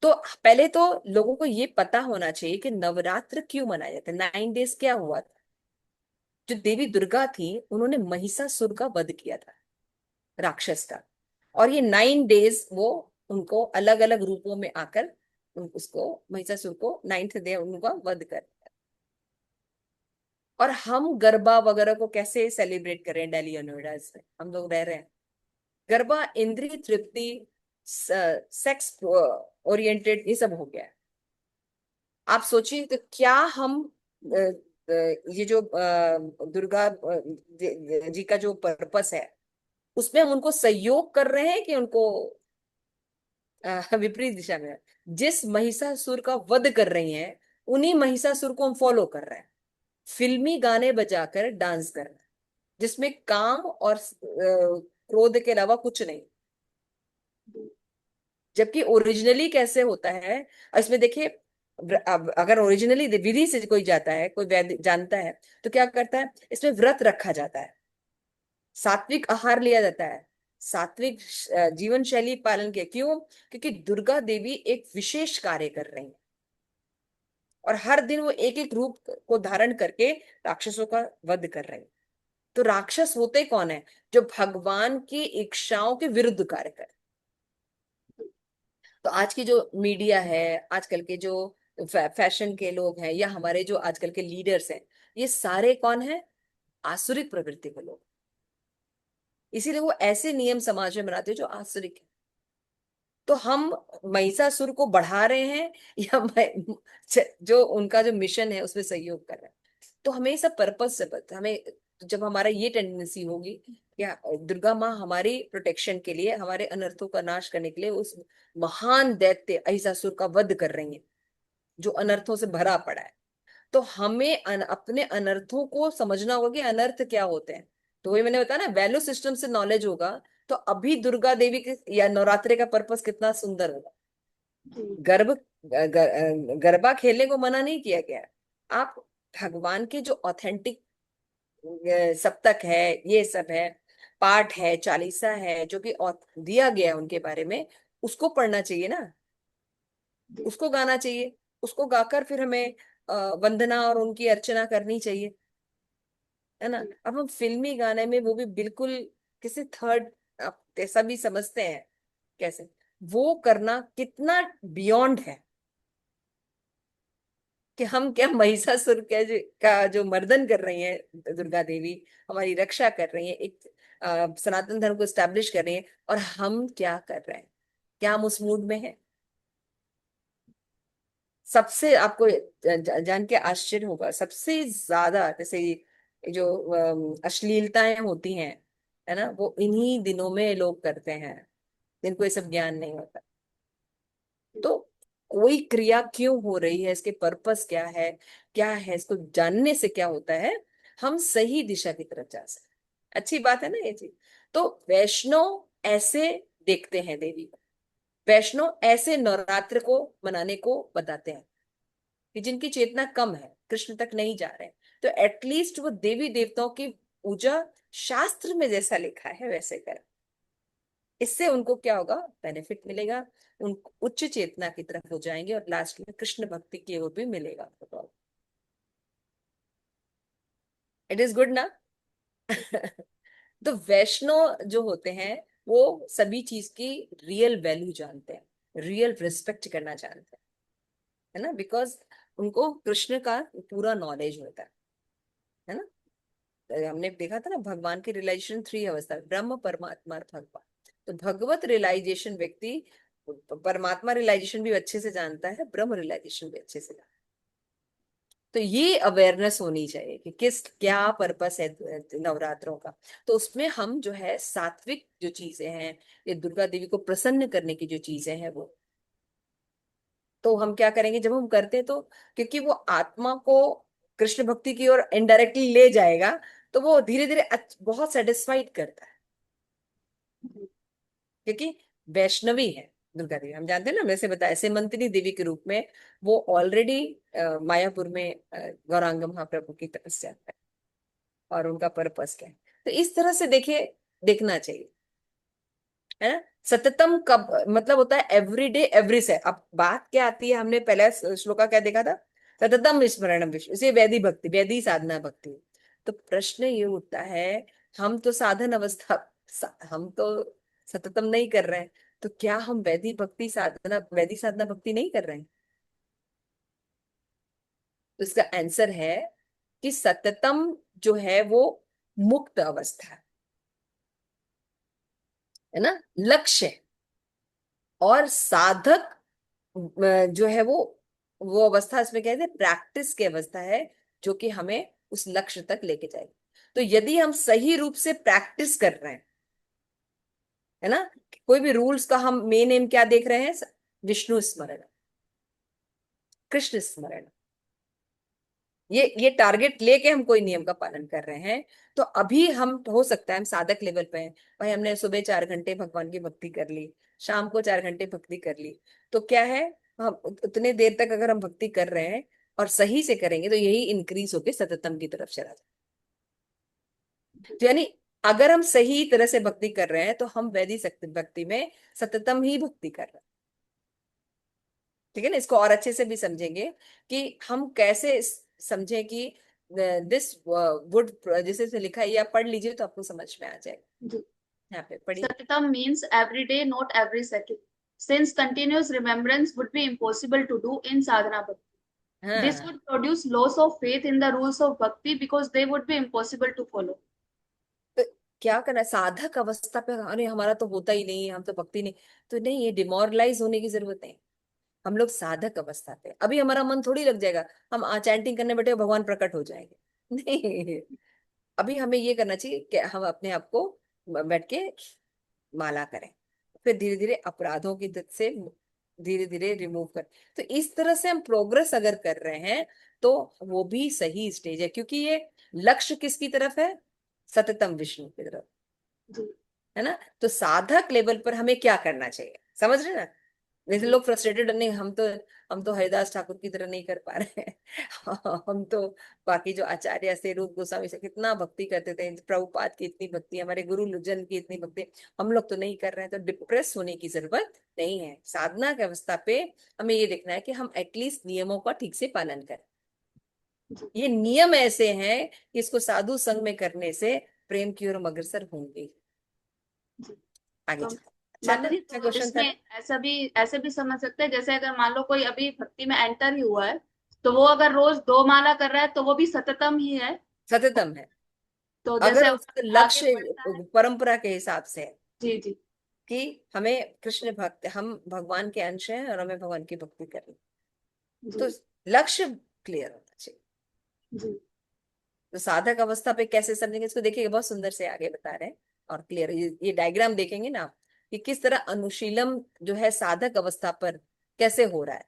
तो पहले तो लोगों को ये पता होना चाहिए कि नवरात्र क्यों मनाए जाते हैं, 9 डेज क्या हुआ था। जो देवी दुर्गा थी उन्होंने महिषासुर का वध किया था, राक्षस का। और ये 9 डेज वो उनको अलग अलग रूपों में आकर उसको महिषासुर को 9th डे उनका वध कर। और हम गरबा वगैरह को कैसे सेलिब्रेट करें? दिल्ली और नोएडा में हम लोग रह रहे हैं, गरबा इंद्रिय तृप्ति, सेक्स ओरिएंटेड, ये सब हो गया है। आप सोचिए तो क्या हम अ, ये जो दुर्गा जी का जो पर्पस है उसमें हम उनको सहयोग कर रहे हैं कि उनको विपरीत दिशा में? जिस महिषासुर का वध कर रही हैं उन्हीं महिषासुर को हम फॉलो कर रहे हैं, फिल्मी गाने बजाकर डांस कर रहे हैं, जिसमें काम और क्रोध के अलावा कुछ नहीं। जबकि ओरिजिनली कैसे होता है, इसमें देखिए, अब अगर ओरिजिनली विधि से कोई जाता है, कोई वैद्य जानता है, तो क्या करता है, इसमें व्रत रखा जाता है, सात्विक आहार लिया जाता है, सात्विक जीवन शैली पालन किया। क्यों? क्योंकि दुर्गा देवी एक विशेष कार्य कर रही है, और हर दिन वो एक एक रूप को धारण करके राक्षसों का वध कर रही है। तो राक्षस होते कौन है? जो भगवान की इच्छाओं के विरुद्ध कार्य कर। तो आज की जो मीडिया है, आजकल के जो फैशन के लोग हैं, या हमारे जो आजकल के लीडर्स हैं, ये सारे कौन है? आसुरिक प्रवृत्ति के लोग। इसीलिए वो ऐसे नियम समाज में बनाते हैं जो आसुरिक है। तो हम महिषासुर को बढ़ा रहे हैं, या जो उनका जो मिशन है उसमें सहयोग कर रहे हैं। तो हमें ये सब पर्पस से पता हमें, जब हमारा ये टेंडेंसी होगी क्या, दुर्गा माँ हमारी प्रोटेक्शन के लिए, हमारे अनर्थों का नाश करने के लिए उस महान दैत्य अहिसासुर का वध कर रही है, जो अनर्थों से भरा पड़ा है। तो हमें अपने अनर्थों को समझना होगा कि अनर्थ क्या होते हैं। तो वही मैंने बताया ना, वैल्यू सिस्टम से नॉलेज होगा, तो अभी दुर्गा देवी के या नवरात्रि का पर्पस कितना सुंदर होगा। गर्भ गरबा खेलने को मना नहीं किया गया है। आप भगवान के जो ऑथेंटिक सप्तक है, ये सब है, पाठ है, चालीसा है, जो कि दिया गया है उनके बारे में, उसको पढ़ना चाहिए ना, उसको गाना चाहिए, उसको गाकर फिर हमें वंदना और उनकी अर्चना करनी चाहिए, है ना। अब हम फिल्मी गाने में, वो भी बिल्कुल किसी थर्ड, आप ऐसा भी समझते हैं कैसे, वो करना कितना बियॉन्ड है, कि हम क्या महिषासुर का जो मर्दन कर रही है दुर्गा देवी, हमारी रक्षा कर रही है, एक सनातन धर्म को स्टैब्लिश कर रही है, और हम क्या कर रहे हैं? क्या हम उस मूड में हैं? सबसे आपको जान के आश्चर्य होगा, सबसे ज्यादा जैसे ये जो अश्लीलताएं होती हैं, है ना, वो इन्हीं दिनों में लोग करते हैं, जिनको ये सब ज्ञान नहीं होता। तो कोई क्रिया क्यों हो रही है, इसके पर्पस क्या है, इसको जानने से क्या होता है, हम सही दिशा की तरफ जा सकते हैं। अच्छी बात है ना ये चीज। तो वैष्णव ऐसे देखते हैं देवी को, वैष्णव ऐसे नवरात्र को मनाने को बताते हैं, कि जिनकी चेतना कम है, कृष्ण तक नहीं जा रहे हैं, तो एटलीस्ट वो देवी देवताओं की पूजा शास्त्र में जैसा लिखा है वैसे करें। इससे उनको क्या होगा? बेनिफिट मिलेगा, उन उच्च चेतना की तरफ हो जाएंगे, और लास्ट में कृष्ण भक्ति की ओर भी मिलेगा। इट इज गुड ना। तो वैष्णव जो होते हैं, वो सभी चीज की रियल वैल्यू जानते हैं, रियल रिस्पेक्ट करना जानते हैं, है ना, बिकॉज उनको कृष्ण का पूरा नॉलेज होता है ना। हमने देखा था ना, भगवान की रियलाइजेशन थ्री अवस्था, ब्रह्म, परमात्मा और भगवान। तो भगवत रियलाइजेशन व्यक्ति परमात्मा रियलाइजेशन भी अच्छे से जानता है, ब्रह्म रियलाइजेशन भी अच्छे से जानता है। तो ये अवेयरनेस होनी चाहिए कि किस क्या पर्पस है नवरात्रों का। तो उसमें हम जो है सात्विक जो चीजें हैं, ये दुर्गा देवी को प्रसन्न करने की जो चीजें हैं वो, तो हम क्या करेंगे जब हम करते हैं, तो क्योंकि वो आत्मा को कृष्ण भक्ति की ओर इनडायरेक्टली ले जाएगा, तो वो धीरे धीरे बहुत सेटिस्फाइड करता है, क्योंकि वैष्णवी है दुर्गा देवी, हम जानते हैं ना, वैसे बताया सेमंतिनी देवी के रूप में वो ऑलरेडी मायापुर में गौरांग महाप्रभु की तपस्या है, और उनका पर्पस क्या है। तो इस तरह से देखिए, देखना चाहिए, है ना। सततम कब मतलब होता है एवरी डे एवरी से। अब बात क्या आती है, हमने पहले श्लोका क्या देखा था, सततम स्मरणम विष्णु, इसे वैदिक भक्ति, वैदिक साधना भक्ति। तो प्रश्न ये उठता है, हम तो साधन अवस्था, हम तो सततम नहीं कर रहे हैं, तो क्या हम वैदिक साधना भक्ति नहीं कर रहे हैं? तो इसका आंसर है कि सततम जो है वो मुक्त अवस्था है ना, लक्ष्य है। और साधक जो है वो अवस्था, इसमें कहते हैं प्रैक्टिस की अवस्था है, जो कि हमें उस लक्ष्य तक लेके जाएगी। तो यदि हम सही रूप से प्रैक्टिस कर रहे हैं, है ना, कोई भी रूल्स का हम मेन एम क्या देख रहे हैं, विष्णु स्मरण, कृष्ण स्मरण, ये टारगेट लेके हम कोई नियम का पालन कर रहे हैं, तो अभी हम, हो सकता है हम साधक लेवल पे हैं, भाई हमने सुबह 4 घंटे भगवान की भक्ति कर ली, शाम को 4 घंटे भक्ति कर ली, तो क्या है, हम उतने देर तक अगर हम भक्ति कर रहे हैं और सही से करेंगे तो यही इंक्रीज होके सततम की तरफ चला जाए। तो यानी अगर हम सही तरह से भक्ति कर रहे हैं तो हम वैदिक भक्ति में सततम ही भक्ति कर रहे हैं। ठीक है ना, इसको और अच्छे से भी समझेंगे कि हम कैसे समझें कि दिस वुड, जैसे से लिखा है, ये आप पढ़ लीजिए तो आपको समझ में आ जाएगा। जी। यहाँ पे पढ़िए। Satitam means every day, not every second. Since continuous remembrance would be impossible to do in sadhana bhakti. This हाँ, would produce loss of faith in the rules of bhakti because they would be impossible to follow. तो क्या करना है? साधक अवस्था पे, अरे हमारा तो होता ही नहीं है, हम तो भक्ति नहीं, तो नहीं, ये डिमोरलाइज होने की जरूरत नहीं। हम लोग साधक अवस्था पे, अभी हमारा मन थोड़ी लग जाएगा, हम चैंटिंग करने बैठे भगवान प्रकट हो जाएंगे। नहीं, अभी हमें ये करना चाहिए कि हम अपने आप को बैठ के माला करें, फिर धीरे धीरे अपराधों की से धीरे धीरे रिमूव करें। तो इस तरह से हम प्रोग्रेस अगर कर रहे हैं तो वो भी सही स्टेज है, क्योंकि ये लक्ष्य किसकी तरफ है? सततम विष्णु की तरफ, जी। है ना। तो साधक लेवल पर हमें क्या करना चाहिए, समझ रहे ना। जैसे जी। लोग फ्रस्ट्रेटेड, नहीं हम तो हरिदास ठाकुर की तरह नहीं कर पा रहे हैं हम तो बाकी जो आचार्य से, रूप गोस्वामी से कितना भक्ति करते थे, प्रभुपाद की इतनी भक्ति, हमारे गुरु जन की इतनी भक्ति, हम लोग तो नहीं कर रहे हैं। तो डिप्रेस होने की जरूरत नहीं है। साधना की अवस्था पे हमें ये देखना है कि हम एटलीस्ट नियमों का ठीक से पालन करें। जी। ये नियम ऐसे हैं कि इसको साधु संग में करने से प्रेम की ओर हम अग्रसर होंगे। जी। आगे तो चलते हैं। अच्छा माता था, जी, अच्छा तो क्वेश्चन इसमें था। ऐसे भी समझ सकते हैं, जैसे अगर मान लो कोई अभी भक्ति में एंटर ही हुआ है, तो वो अगर रोज 2 माला कर रहा है तो वो भी सततम ही है। सत्यतम है, तो अगर जैसे उसका आगे लक्ष्य बढ़ता है। परंपरा के हिसाब से है जी। जी। कि हमें कृष्ण भक्त, हम भगवान के अंश हैं और हमें भगवान की भक्ति करनी, तो जी। लक्ष्य क्लियर होना चाहिए। जी। तो साधक अवस्था पे कैसे समझेंगे इसको, देखिए बहुत सुंदर से आगे बता रहे हैं और क्लियर, ये डायग्राम देखेंगे ना आप, कि किस तरह अनुशीलम जो है साधक अवस्था पर कैसे हो रहा है,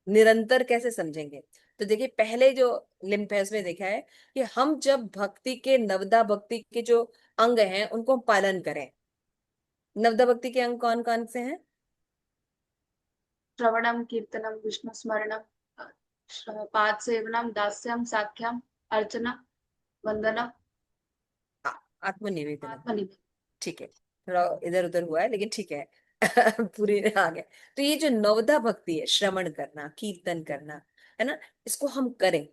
निरंतर कैसे समझेंगे। तो देखिए पहले जो लिम्प है उसमें देखा है कि हम जब भक्ति के, नवदा भक्ति के जो अंग हैं उनको हम पालन करें। नवदा भक्ति के अंग कौन कौन से हैं? श्रवणम, कीर्तनम, विष्णु स्मरणम, पाद सेवनम, दास्यम, साख्यम, अर्चना, वंदनम, आ- आत्मनिवेदनम। आत्मनिवेदन। ठीक है, थोड़ा इधर उधर हुआ है लेकिन ठीक है पूरी आ गया। तो ये जो नवदा भक्ति है, श्रवण करना, कीर्तन करना, है ना, इसको हम करें।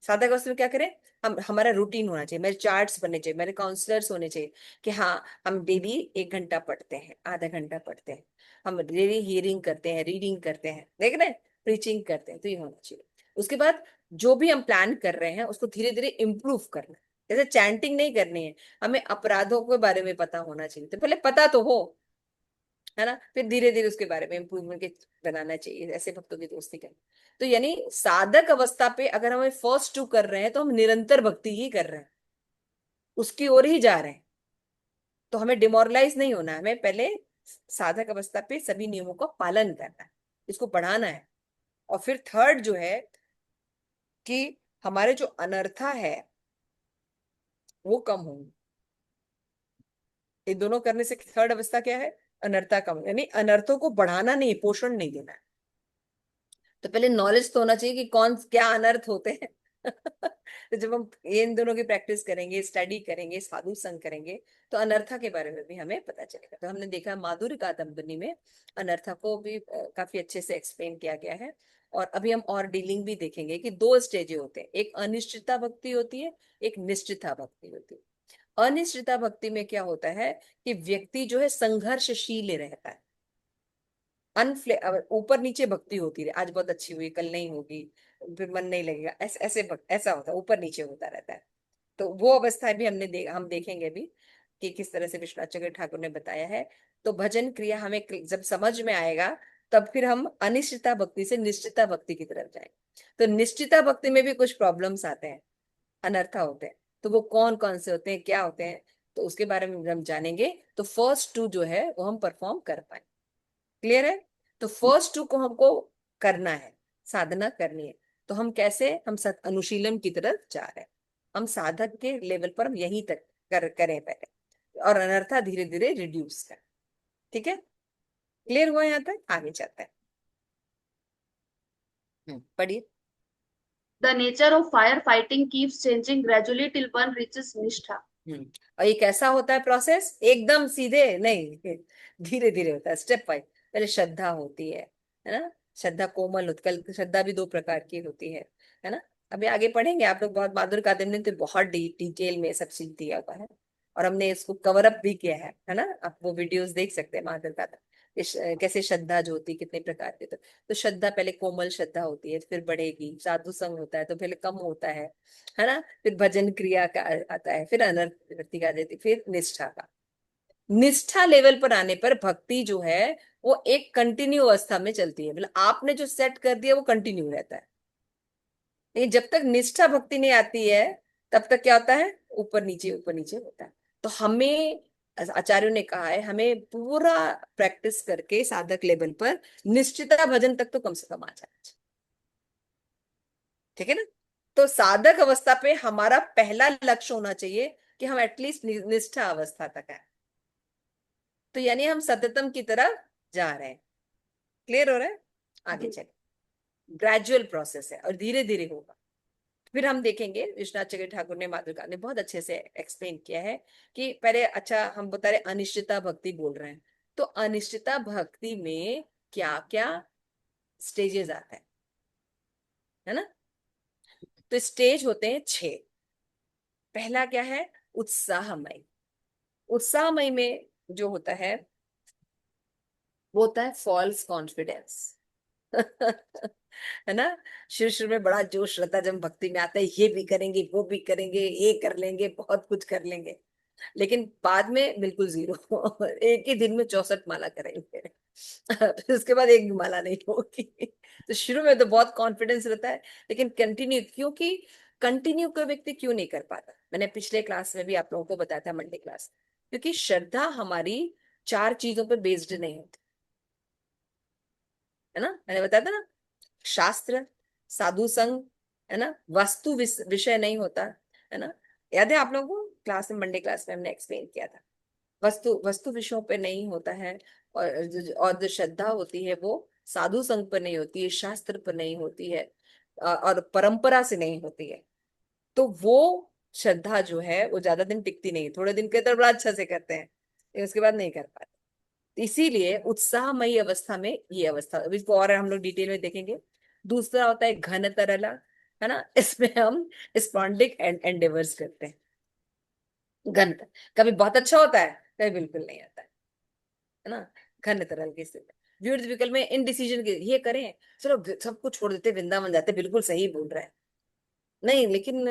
साधक अवस्था में क्या करें? हम, हमारा रूटीन होना चाहिए, मेरे चार्ट्स बनने चाहिए, मेरे काउंसलर्स होने चाहिए कि हाँ हम डेली 1 घंटा पढ़ते हैं, आधा घंटा पढ़ते हैं, हम डेली हियरिंग करते हैं, रीडिंग करते हैं, देख रहे हैं, प्रीचिंग करते हैं, तो ये होना चाहिए। उसके बाद जो भी हम प्लान कर रहे हैं उसको धीरे धीरे इम्प्रूव करना है। जैसे चैंटिंग नहीं करनी है, हमें अपराधों के बारे में पता होना चाहिए, तो पहले पता तो हो, है ना, फिर धीरे धीरे उसके बारे में इम्प्रूवमेंट के बनाना चाहिए, ऐसे भक्तों की दोस्ती करनी। तो यानी साधक अवस्था पे अगर हमें फर्स्ट टू कर रहे हैं तो हम निरंतर भक्ति ही कर रहे हैं, उसकी ओर ही जा रहे हैं। तो हमें डिमोरलाइज नहीं होना है, हमें पहले साधक अवस्था पे सभी नियमों का पालन करना है, इसको बढ़ाना है। और फिर थर्ड जो है कि हमारे जो अनर्था है वो कम होंगे। ये दोनों करने से थर्ड अवस्था क्या है? अनर्था कम, यानी अनर्थों को बढ़ाना नहीं, पोषण नहीं देना है। तो पहले नॉलेज तो होना चाहिए कि कौन क्या अनर्थ होते हैं तो जब हम इन दोनों की प्रैक्टिस करेंगे, स्टडी करेंगे, साधु संग करेंगे, तो अनर्था के बारे में भी हमें पता चलेगा। तो हमने देखा माधुर्य कादंबरी में अनर्था को भी काफी अच्छे से एक्सप्लेन किया गया है। और अभी हम और डीलिंग भी देखेंगे कि 2 स्टेज होते हैं, एक अनिश्चिता भक्ति होती है, एक निश्चिता भक्ति होती है। अनिश्चिता भक्ति में क्या होता है कि व्यक्ति जो है संघर्षशील रहता है, ऊपर नीचे भक्ति होती रहे, आज बहुत अच्छी हुई, कल नहीं होगी, फिर मन नहीं लगेगा, ऐसे ऐसे ऐसा होता है, ऊपर नीचे होता रहता है। तो वो अवस्था भी हम देखेंगे भी कि किस तरह से विश्वनाथ ठाकुर ने बताया है। तो भजन क्रिया हमें जब समझ में आएगा तब फिर हम अनिश्चिता भक्ति से निश्चिता भक्ति की तरफ जाएंगे। तो निश्चिता भक्ति में भी कुछ प्रॉब्लम्स आते हैं, अनर्था होते हैं, तो वो कौन कौन से होते हैं, क्या होते हैं, तो उसके बारे में हम जानेंगे। तो फर्स्ट टू जो है वो हम परफॉर्म कर पाए। क्लियर है? तो फर्स्ट टू को हमको करना है, साधना करनी है। तो हम कैसे, हम अनुशीलन की तरफ जा रहे हैं, हम साधक के लेवल पर हम यहीं तक करें पहले, और अनर्था धीरे धीरे रिड्यूस करें। ठीक है, क्लियर हुआ यहाँ तक? आगे चलते हैं। पढ़िए। The nature of firefighting keeps changing gradually till one reaches Nishtha. और ये कैसा होता है प्रोसेस? एकदम सीधे नहीं, धीरे धीरे होता है, स्टेप वाइज। पहले श्रद्धा होती है ना? श्रद्धा कोमल उत्कल श्रद्धा भी दो प्रकार की होती है ना? अभी आगे पढ़ेंगे आप लोग, बहुत बहादुर कादम ने तो बहुत डिटेल में सब चीज दिया हुआ है, और हमने इसको कवर अप भी किया है ना? आप वो वीडियोस देख सकते हैं बहादुर कादम, कैसे श्रद्धा जो होती है कितने प्रकार की। तो श्रद्धा पहले कोमल श्रद्धा होती है, फिर बढ़ेगी, साधु संग होता है तो पहले कम होता है ना? फिर भजन क्रिया का आता है, फिर अनर्थ का देती, फिर निष्ठा का। निष्ठा लेवल पर आने पर भक्ति जो है वो एक कंटिन्यू अवस्था में चलती है, मतलब आपने जो सेट कर दिया वो कंटिन्यू रहता है। लेकिन जब तक निष्ठा भक्ति नहीं आती है, तब तक क्या होता है? ऊपर नीचे होता है। तो हमें, आचार्यों ने कहा है, हमें पूरा प्रैक्टिस करके साधक लेवल पर निश्चिता भजन तक तो कम से कम आ जाना चाहिए। ठीक है ना? तो साधक अवस्था पे हमारा पहला लक्ष्य होना चाहिए कि हम एटलीस्ट निष्ठा अवस्था तक है, तो यानी हम सततम की तरफ जा रहे हैं। क्लियर हो रहा है? आगे चले। ग्रेजुअल प्रोसेस है और धीरे धीरे होगा। फिर हम देखेंगे, विश्वनाथ चक्रवर्ती ठाकुर ने, माधुका ने बहुत अच्छे से एक्सप्लेन किया है कि पहले, अच्छा हम बता रहे अनिश्चिता भक्ति बोल रहे हैं, तो अनिश्चिता भक्ति में क्या क्या स्टेजेस आता है ना? तो स्टेज होते हैं 6। पहला क्या है? उत्साहमय। उत्साहमय में जो होता है वो होता है फॉल्स कॉन्फिडेंस। है ना? शुरू शुरू में बड़ा जोश रहता है, जब भक्ति में आता है ये भी करेंगे वो भी करेंगे, ये कर लेंगे, बहुत कुछ कर लेंगे, लेकिन बाद में बिल्कुल जीरो। एक ही दिन में 64 माला करेंगे। फिर उसके बाद एक भी माला नहीं होगी। तो शुरू में तो बहुत कॉन्फिडेंस रहता है, लेकिन कंटिन्यू, क्योंकि कंटिन्यू कोई व्यक्ति क्यों नहीं कर पाता? मैंने पिछले क्लास में भी आप लोगों को बताया था, मंडे क्लास, क्योंकि श्रद्धा हमारी 4 चीजों पर बेस्ड नहीं होती है ना? मैंने बताया था ना, शास्त्र, साधु संग, है ना, वस्तु विषय नहीं होता, है ना? याद है आप लोगों को? क्लास में, मंडे क्लास में हमने एक्सप्लेन किया था, वस्तु वस्तु विषयों पे नहीं होता है। और जो श्रद्धा होती है वो साधु संग पर नहीं होती है, शास्त्र पर नहीं होती है, और परंपरा से नहीं होती है। तो वो श्रद्धा जो है वो ज्यादा दिन टिकती नहीं, थोड़े दिन के तो बड़ा अच्छा से करते हैं, लेकिन उसके बाद नहीं कर पाते। तो इसीलिए उत्साहमयी अवस्था में ये अवस्था, अभी इसको और हम लोग डिटेल में देखेंगे। दूसरा होता है घन तरला, है ना? इसमें हम स्पॉन्डिक एंडेवर्स करते हैं। घन, कभी बहुत अच्छा होता है, कभी बिल्कुल नहीं आता है ना? घन तरल की स्थिति। व्यूअर्स विकल्प में इनडिसीजन के, ये करें, चलो सब कुछ छोड़ देते, वृंदावन जाते, बिल्कुल सही बोल रहे हैं, नहीं लेकिन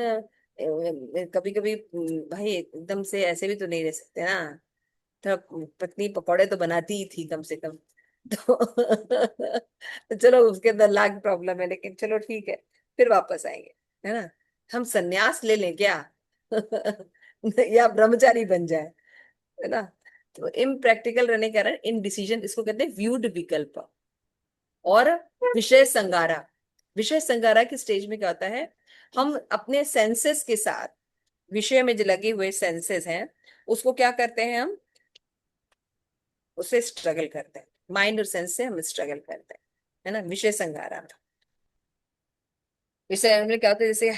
कभी कभी भाई एकदम से ऐसे भी तो नहीं रह सकते ना, तो पत्नी पकौड़े तो बनाती ही थी कम से कम। तो चलो उसके अंदर लाख प्रॉब्लम है, लेकिन चलो ठीक है, फिर वापस आएंगे, है ना? हम सन्यास ले लें क्या? या ब्रह्मचारी बन जाए, है ना? तो इम्प्रैक्टिकल रहने के कारण इन डिसीजन, इसको कहते हैं व्यूड विकल्प। और विषय संगारा, विषय संगारा की स्टेज में क्या होता है? हम अपने सेंसेस के साथ, विषय में जो लगे हुए सेंसेस हैं उसको क्या करते हैं हम? उससे स्ट्रगल करते हैं, माइंड और सेंस से हम स्ट्रगल करते हैं, है ना? विषय संगारा में, विषय में क्या होता है? जैसे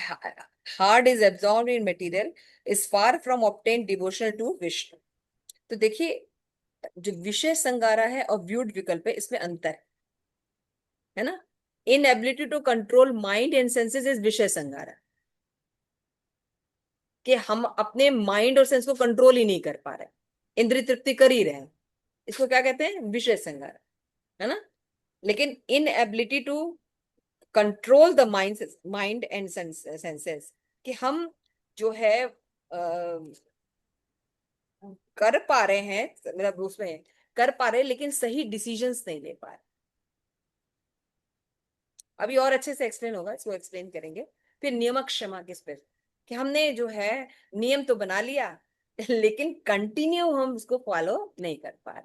heart is absorb in material, is far from obtain devotion to Vishnu. तो देखिए, जो विषय संगारा है और व्यूड विकल्प है, इसमें अंतर है ना? Inability to control mind and senses is विषय संगारा, कि हम अपने माइंड और सेंस को कंट्रोल ही नहीं कर पा रहे, इंद्रिय तृप्ति कर ही रहे हैं, इसको क्या कहते हैं? विषय संगारा, है ना? लेकिन inability to control the mind and senses, कि हम जो है कर पा रहे हैं, मतलब उसमें कर पा रहे हैं, लेकिन सही डिसीजंस नहीं ले पा रहे। अभी और अच्छे से एक्सप्लेन होगा, इसको एक्सप्लेन करेंगे। फिर नियमक क्षमा किस पर, कि हमने जो है नियम तो बना लिया, लेकिन कंटिन्यू हम उसको फॉलो नहीं कर पा रहे,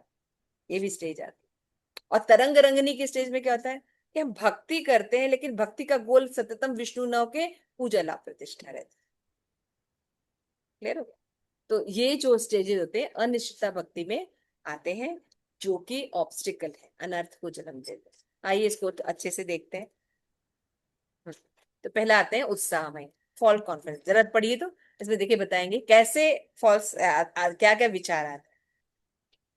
ये भी स्टेज आती है। और तरंग रंगनी की स्टेज में क्या होता है? कि हम भक्ति करते हैं लेकिन भक्ति का गोल सततम विष्णु न होके पूजा लाभ प्रतिष्ठा रहती। क्लियर हो गया? तो ये जो स्टेजेस होते हैं अनिश्चितता भक्ति में आते हैं, जो कि ऑब्स्टिकल है, अनर्थ को जन्म देते हैं। आइए इसको अच्छे से देखते हैं। तो पहला आते हैं उत्साह में, फॉल्स कॉन्फिडेंस। जरा पढ़िए तो, इसमें देखिए बताएंगे कैसे फॉल्स, क्या क्या विचार आता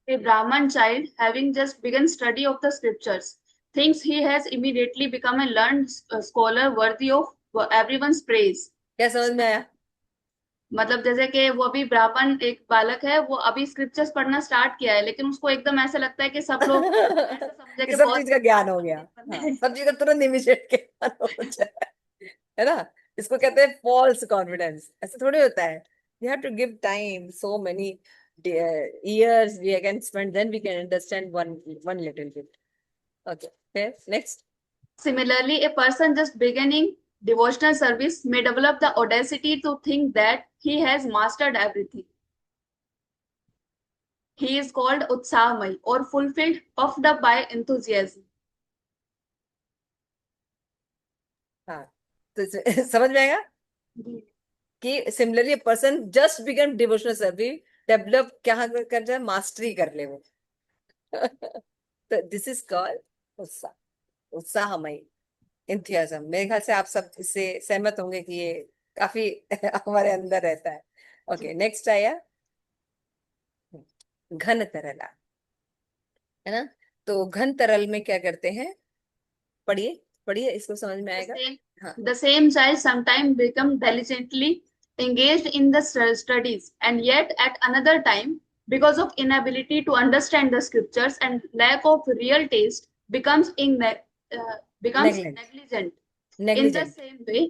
A Brahman child, having just begun study of the scriptures, thinks he has immediately become a learned scholar worthy of everyone's praise. है, क्या समझ में आया? मतलब जैसे कि वो अभी ब्राह्मण एक बालक है, वो अभी स्क्रिप्चर्स पढ़ना स्टार्ट किया है, लेकिन उसको एकदम ऐसा लगता है कि सब लोग ऐसा समझे कि कि सब बहुत चीज का ज्ञान हो गया। पंडित बन हाँ, गए। सब चीज का तुरंत इमिडिएट ज्ञान हो जाए, है ना? इसको कहते हैं फॉल्स कॉन्फिडेंस। ऐसा थोड़ी होता है, you have to give time, so many years we can spend, then we can understand one little bit. Okay, okay, next. Similarly, a person just beginning devotional service may develop the audacity to think that he has mastered everything. He is called Utsahamai or fulfilled, puffed up by enthusiasm. हाँ, तो समझ में आएगा कि similarly person just begun devotional service, develop क्या कर जाए, mastery कर ले वो। तो दिस इज कॉल्ड उत्साह, उत्साहमय, इंथियाजम। मेरे ख्याल से आप सब इससे सहमत होंगे कि ये काफी हमारे अंदर रहता है। ओके, नेक्स्ट आया घन तरला, है ना? तो घन तरल में क्या करते हैं? पढ़िए, पढ़िए, इसको समझ में The आएगा। same, हाँ, the same child sometimes become diligently engaged in the studies, and yet at another time, because of inability to understand the scriptures and lack of real taste, becomes neglect, negligent. In the negligent. same way,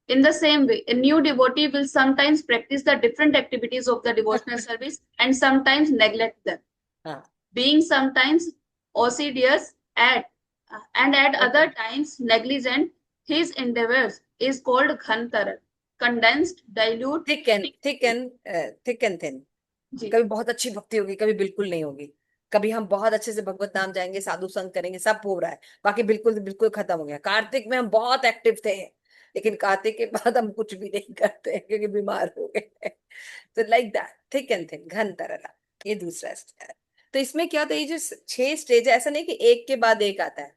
in the same way, a new devotee will sometimes practice the different activities of the devotional service and sometimes neglect them, हाँ, being sometimes assiduous at and at okay, other times negligent. His endeavors is called ghantaral, condensed, dilute, thick and thick. Thick and thick and thin. जी, कभी बहुत अच्छी भक्ति होगी, कभी बिल्कुल नहीं होगी। कभी हम बहुत अच्छे से भगवत नाम जाएंगे, साधु संग करेंगे, सब हो रहा है, बाकी बिल्कुल बिल्कुल खत्म हो गया। कार्तिक में हम बहुत एक्टिव थे, लेकिन कार्तिक के बाद हम कुछ भी नहीं करते हैं क्योंकि बीमार हो गए। तो like that, thick and thin, घन तरला, ये दूसरा स्टेज है। तो इसमें क्या होता है, ये जो 6 स्टेज है, ऐसा नहीं कि एक के बाद एक आता है।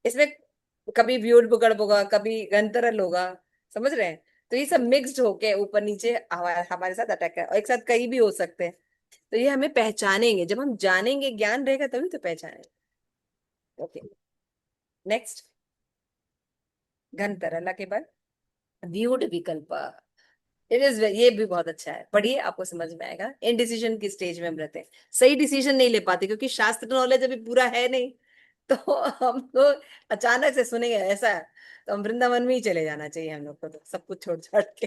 इसमें कभी व्यूड बुगड़ होगा, कभी गंतरल होगा, समझ रहे हैं? तो ये सब मिक्स्ड होके ऊपर नीचे हमारे साथ अटैक है, और एक साथ कई भी हो सकते हैं। तो ये हमें पहचानेंगे, जब हम जानेंगे, ज्ञान रहेगा तभी तो पहचानेंगे। ओके, नेक्स्ट, घन तरला के बाद व्यूड विकल्प। इट इज, ये भी बहुत अच्छा है, पढ़िए, आपको समझ में आएगा। इनडिसीजन की स्टेज में हम रहते हैं, सही डिसीजन नहीं ले पाते क्योंकि शास्त्र नॉलेज अभी पूरा है नहीं। तो हम लोग अचानक से सुनेंगे ऐसा है, तो हम वृंदावन में ही चले जाना चाहिए हम लोग को, तो सब कुछ छोड़ छाड़ के।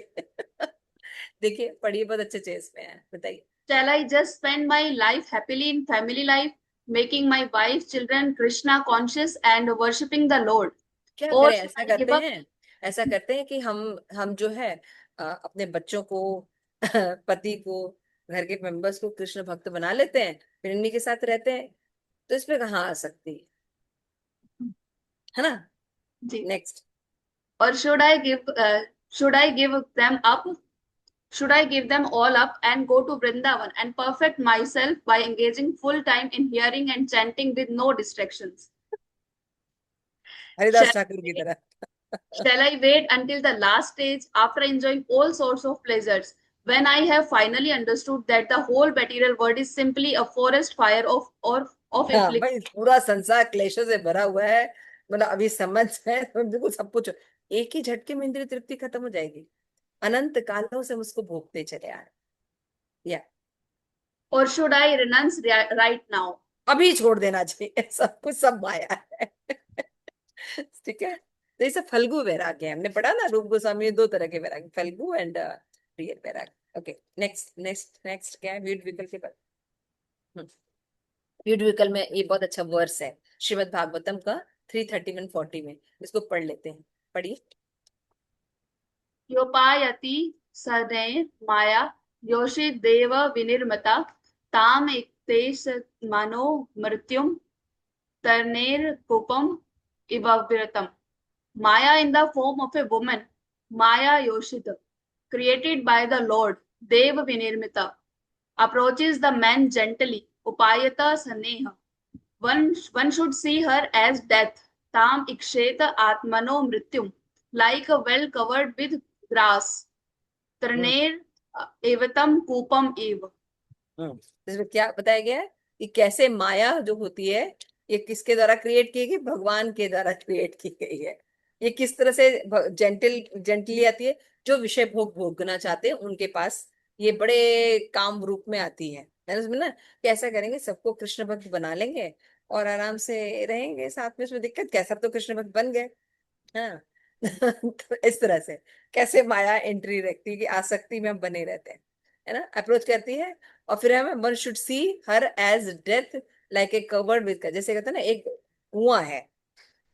देखिए, पढ़िए, बहुत अच्छे चेस में है, बताइए। Shall I just spend my life happily in family life, making my wife, children Krishna conscious and worshipping the Lord? क्या Or करें, should ऐसा I give करते up? हैं, ऐसा करते हैं कि हम जो है अपने बच्चों को, पति को, घर के मेंबर्स को कृष्ण भक्त बना लेते हैं, फिर इन्हीं के साथ रहते हैं। तो इसमें कहाँ आ सकती है ना? जी. Next. Or should I give them up? Should I give them all up and go to Vrindavan and perfect myself by engaging full time in hearing and chanting with no distractions? Shall Haridas I Thakur की wait, तरह। shall I wait until the last stage after enjoying all sorts of pleasures when I have finally understood that the whole material world is simply a forest fire of हाँ infliction? भाई, पूरा संसार क्लेशों से भरा हुआ है, मतलब अभी समझ है तो बिल्कुल सब कुछ एक ही झटके में इंद्रिय तृप्ति खत्म हो जाएगी। अनंत कालों से हम उसको भोगते चले आ रहे हैं। या Or should I renounce right now? अभी छोड़ देना चाहिए, सब कुछ, सब माया है। ठीक है, तो ये सब फल्गु वैराग्य है, हमने पढ़ा ना, रूप गोस्वामी में 2 तरह के वैराग्य, फल्गु एंड रियल वैराग्य। ओके, नेक्स्ट, नेक्स्ट, नेक्स्ट क्या है? वीड विकल के बाद, वीड विकल में ये बहुत अच्छा वर्स है, श्रीमद् भागवतम का 331-40 में, इसको पढ़ लेते हैं, पढ़िए। योपायति सने माया योषि देव विनिर्मता ताम एकतेश मनो मृत्युम तरनेर कुपम ivavyratam. Maya in the form of a woman, Maya Yoshita, created by the Lord, Dev Vinirmita, approaches the man gently, Upayata Saneha. One should see her as death, Tam Iksheta Atmano Mrityum, like a well covered with grass. Hmm Traner Evatam Kupam Eva. इसमें क्या बताया गया है कि कैसे माया जो होती है ये किसके द्वारा क्रिएट की गई, भगवान के द्वारा क्रिएट की गई है। ये किस तरह से जेंटली आती है, जो विषय भोग भोगना चाहते हैं उनके पास ये बड़े काम रूप में आती है ना, उसमें ना कि ऐसा करेंगे सबको कृष्ण भक्त बना लेंगे और आराम से रहेंगे साथ में, उसमें दिक्कत क्या, सब तो कृष्ण भक्त बन गए। हाँ तो इस तरह से कैसे माया एंट्री रखती है कि आसक्ति में हम बने रहते हैं, है ना, अप्रोच करती है। और फिर हमें one should see her age death like a covered with, जैसे कहते हैं ना एक कुआं है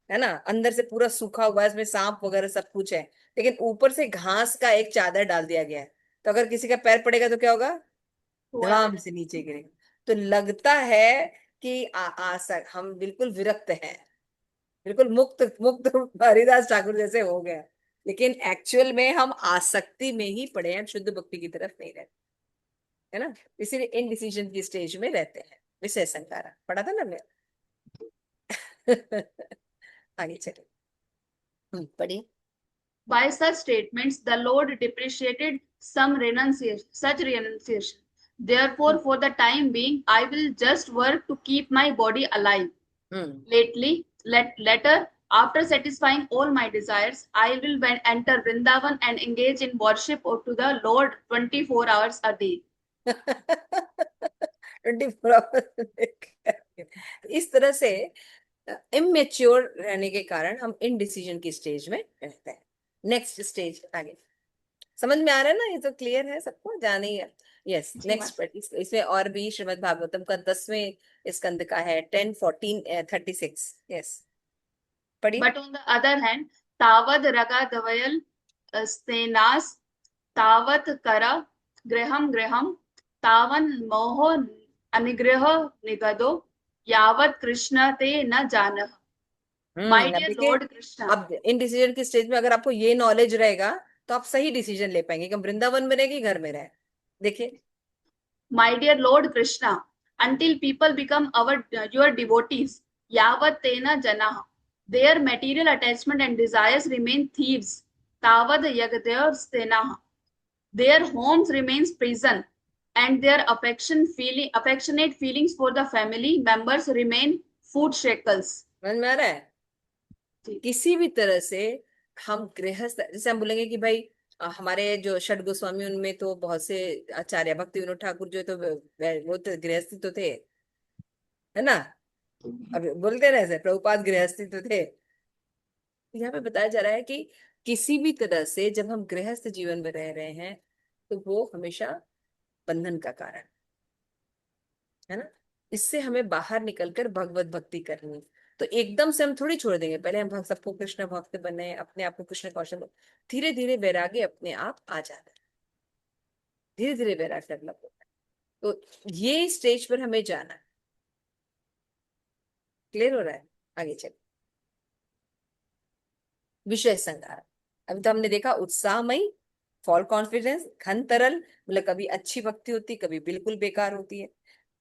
ना, अंदर से पूरा सूखा हुआ है, इसमें सांप वगैरह सब कुछ है, लेकिन ऊपर से घास का एक चादर डाल दिया गया है, तो अगर किसी का पैर पड़ेगा तो क्या होगा, धड़ाम से नीचे गिरेगा। तो लगता है कि हम बिल्कुल विरक्त हैं, बिल्कुल मुक्त मुक्त हरिदास ठाकुर जैसे हो गए हैं। लेकिन एक्चुअल में हम आसक्ति में ही पड़े हैं, शुद्ध भक्ति की तरफ नहीं रहते, है ना, इसीलिए इनडिसीजन की स्टेज में रहते हैं। विषय संकारा पढ़ा था ना मैं। आगे चलिए, पढ़िए। By such statements, the Lord depreciated such renunciation. Therefore, for the time being, I will just work to keep my body alive. Hmm Later, after satisfying all my desires, I will enter Vrindavan and engage in worship to the Lord 24 hours a day. 24 hours इस तरह से immature रहने के कारण हम indecision की stage में रहते हैं। नेक्स्ट स्टेज आगे, समझ में आ रहा है ना, ये तो क्लियर है सबको, जाने ही है। यस, जी मैम. नेक्स्ट इसमें और भी श्रीमद् भागवतम का 10वें स्कंद का है 10 14 36। यस, पढ़िए। But on the other hand, Tavad Ragadavayal Stenas Tavat Kara Graham Graham Tavan Moho Anigraha Nigado Yavat Krishna Te Na Janah. My अब dear देखिए, Lord Krishna, अब इन डिसीजन की स्टेज में अगर आपको ये नॉलेज रहेगा तो आप सही डिसीजन ले पाएंगे कि हम वृंदावन में रहे कि घर में रहे। देखिए, my dear Lord Krishna, until people become your devotees, Yavat Tena Janah, their material attachment and desires remain thieves. Tavad Yagadev Stenah. Their homes remains prison, and their affectionate feelings for the family members remain food shackles. समझ में आ रहा है, किसी भी तरह से हम गृहस्थ, जैसे हम बोलेंगे कि भाई हमारे जो षड गोस्वामी उनमें तो बहुत से आचार्य भक्ति विनोद ठाकुर जो है तो वो तो गृहस्थी तो थे, है ना, अब बोलते रहे ऐसे प्रभुपाद गृहस्थी तो थे। यहाँ पे बताया जा रहा है कि किसी भी तरह से जब हम गृहस्थ जीवन में रह रहे हैं तो वो हमेशा बंधन का कारण है ना, इससे हमें बाहर निकलकर भगवत भक्ति करनी है। तो एकदम से हम थोड़ी छोड़ देंगे, पहले हम सबको कृष्ण भक्त बने, अपने आप को कृष्ण कौशल, धीरे धीरे वैराग्य अपने आप आ जाता है, धीरे धीरे वैराग्य डेवलप होता है। तो ये स्टेज पर हमें जाना है। क्लियर हो रहा है, आगे चल। विषय संहार, अभी तो हमने देखा उत्साहमयी, फॉल कॉन्फिडेंस, घन तरल, मतलब कभी अच्छी भक्ति होती कभी बिल्कुल बेकार होती है।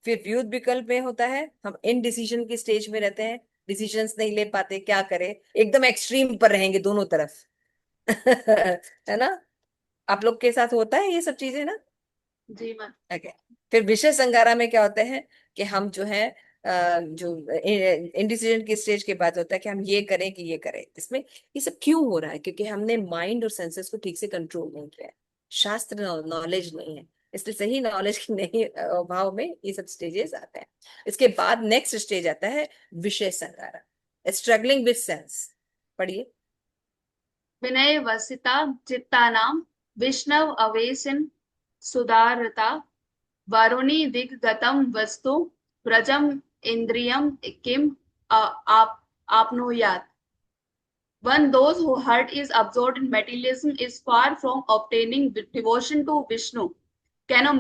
फिर व्युत विकल्प में होता है हम इन डिसीजन की स्टेज में रहते हैं, डिसीजंस नहीं ले पाते, क्या करें, एकदम एक्सट्रीम पर रहेंगे दोनों तरफ। है ना, आप लोग के साथ होता है ये सब चीजें ना। जी मैम. ओके, फिर विषय संगारा में क्या होता है कि हम जो है जो इंडिसीजन की स्टेज के बाद होता है कि हम ये करें कि ये करें। इसमें ये सब क्यों हो रहा है, क्योंकि हमने माइंड और सेंसेस को ठीक से कंट्रोल नहीं किया है, शास्त्र नॉलेज नहीं है, इसलिए सही नॉलेज के नहीं अभाव में ये सब स्टेजेस आते हैं। इसके बाद नेक्स्ट स्टेज आता है विषय संगारा, स्ट्रगलिंग विद सेंस। पढ़िए। विनय वसिता चित्तानाम विष्णव अवेशन सुधारता वारुणी दिग्गतम वस्तु व्रजम इंद्रियम किम आप आपनुयात. When those whose heart is absorbed in materialism is far from obtaining devotion to Vishnu. Can a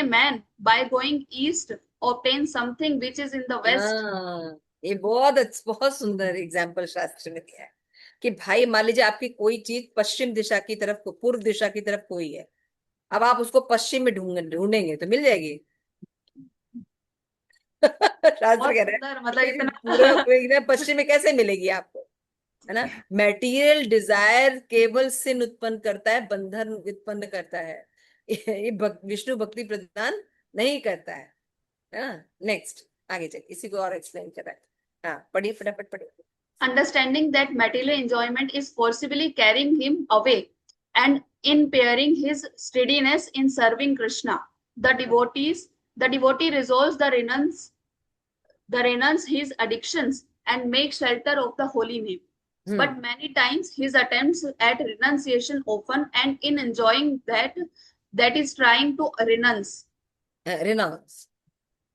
man by going east obtain something which is in the west? हाँ, ये बहुत बहुत सुंदर example शास्त्र में दिया है कि भाई मान लीजिए आपकी कोई चीज पश्चिम दिशा की तरफ, पूर्व दिशा की तरफ कोई है, अब आप उसको पश्चिम में ढूंढेंगे तो मिल जाएगी। शास्त्र बहुत कह रहा है सुंदर, मतलब कि पूरा इतना पश्चिम में कैसे मिलेगी आपको, है ना। मेटीरियल डिजायर केवल sin उत्पन्न करता है, बंधन उत्पन्न करता है। ये विष्णु भक्ति प्रदान नहीं करता है ना। नेक्स्ट, आगे चलिए, इसी को और एक्सप्लेन कर रहा है। हाँ पढ़िए, फटाफट पढ़िए। understanding that material enjoyment is forcibly carrying him away and impairing his steadiness in serving Krishna. The devotee resolves renounce his addictions and make shelter of the holy name. Hmm. But many times his attempts at renunciation often and in enjoying that is trying to renounce. Renounce,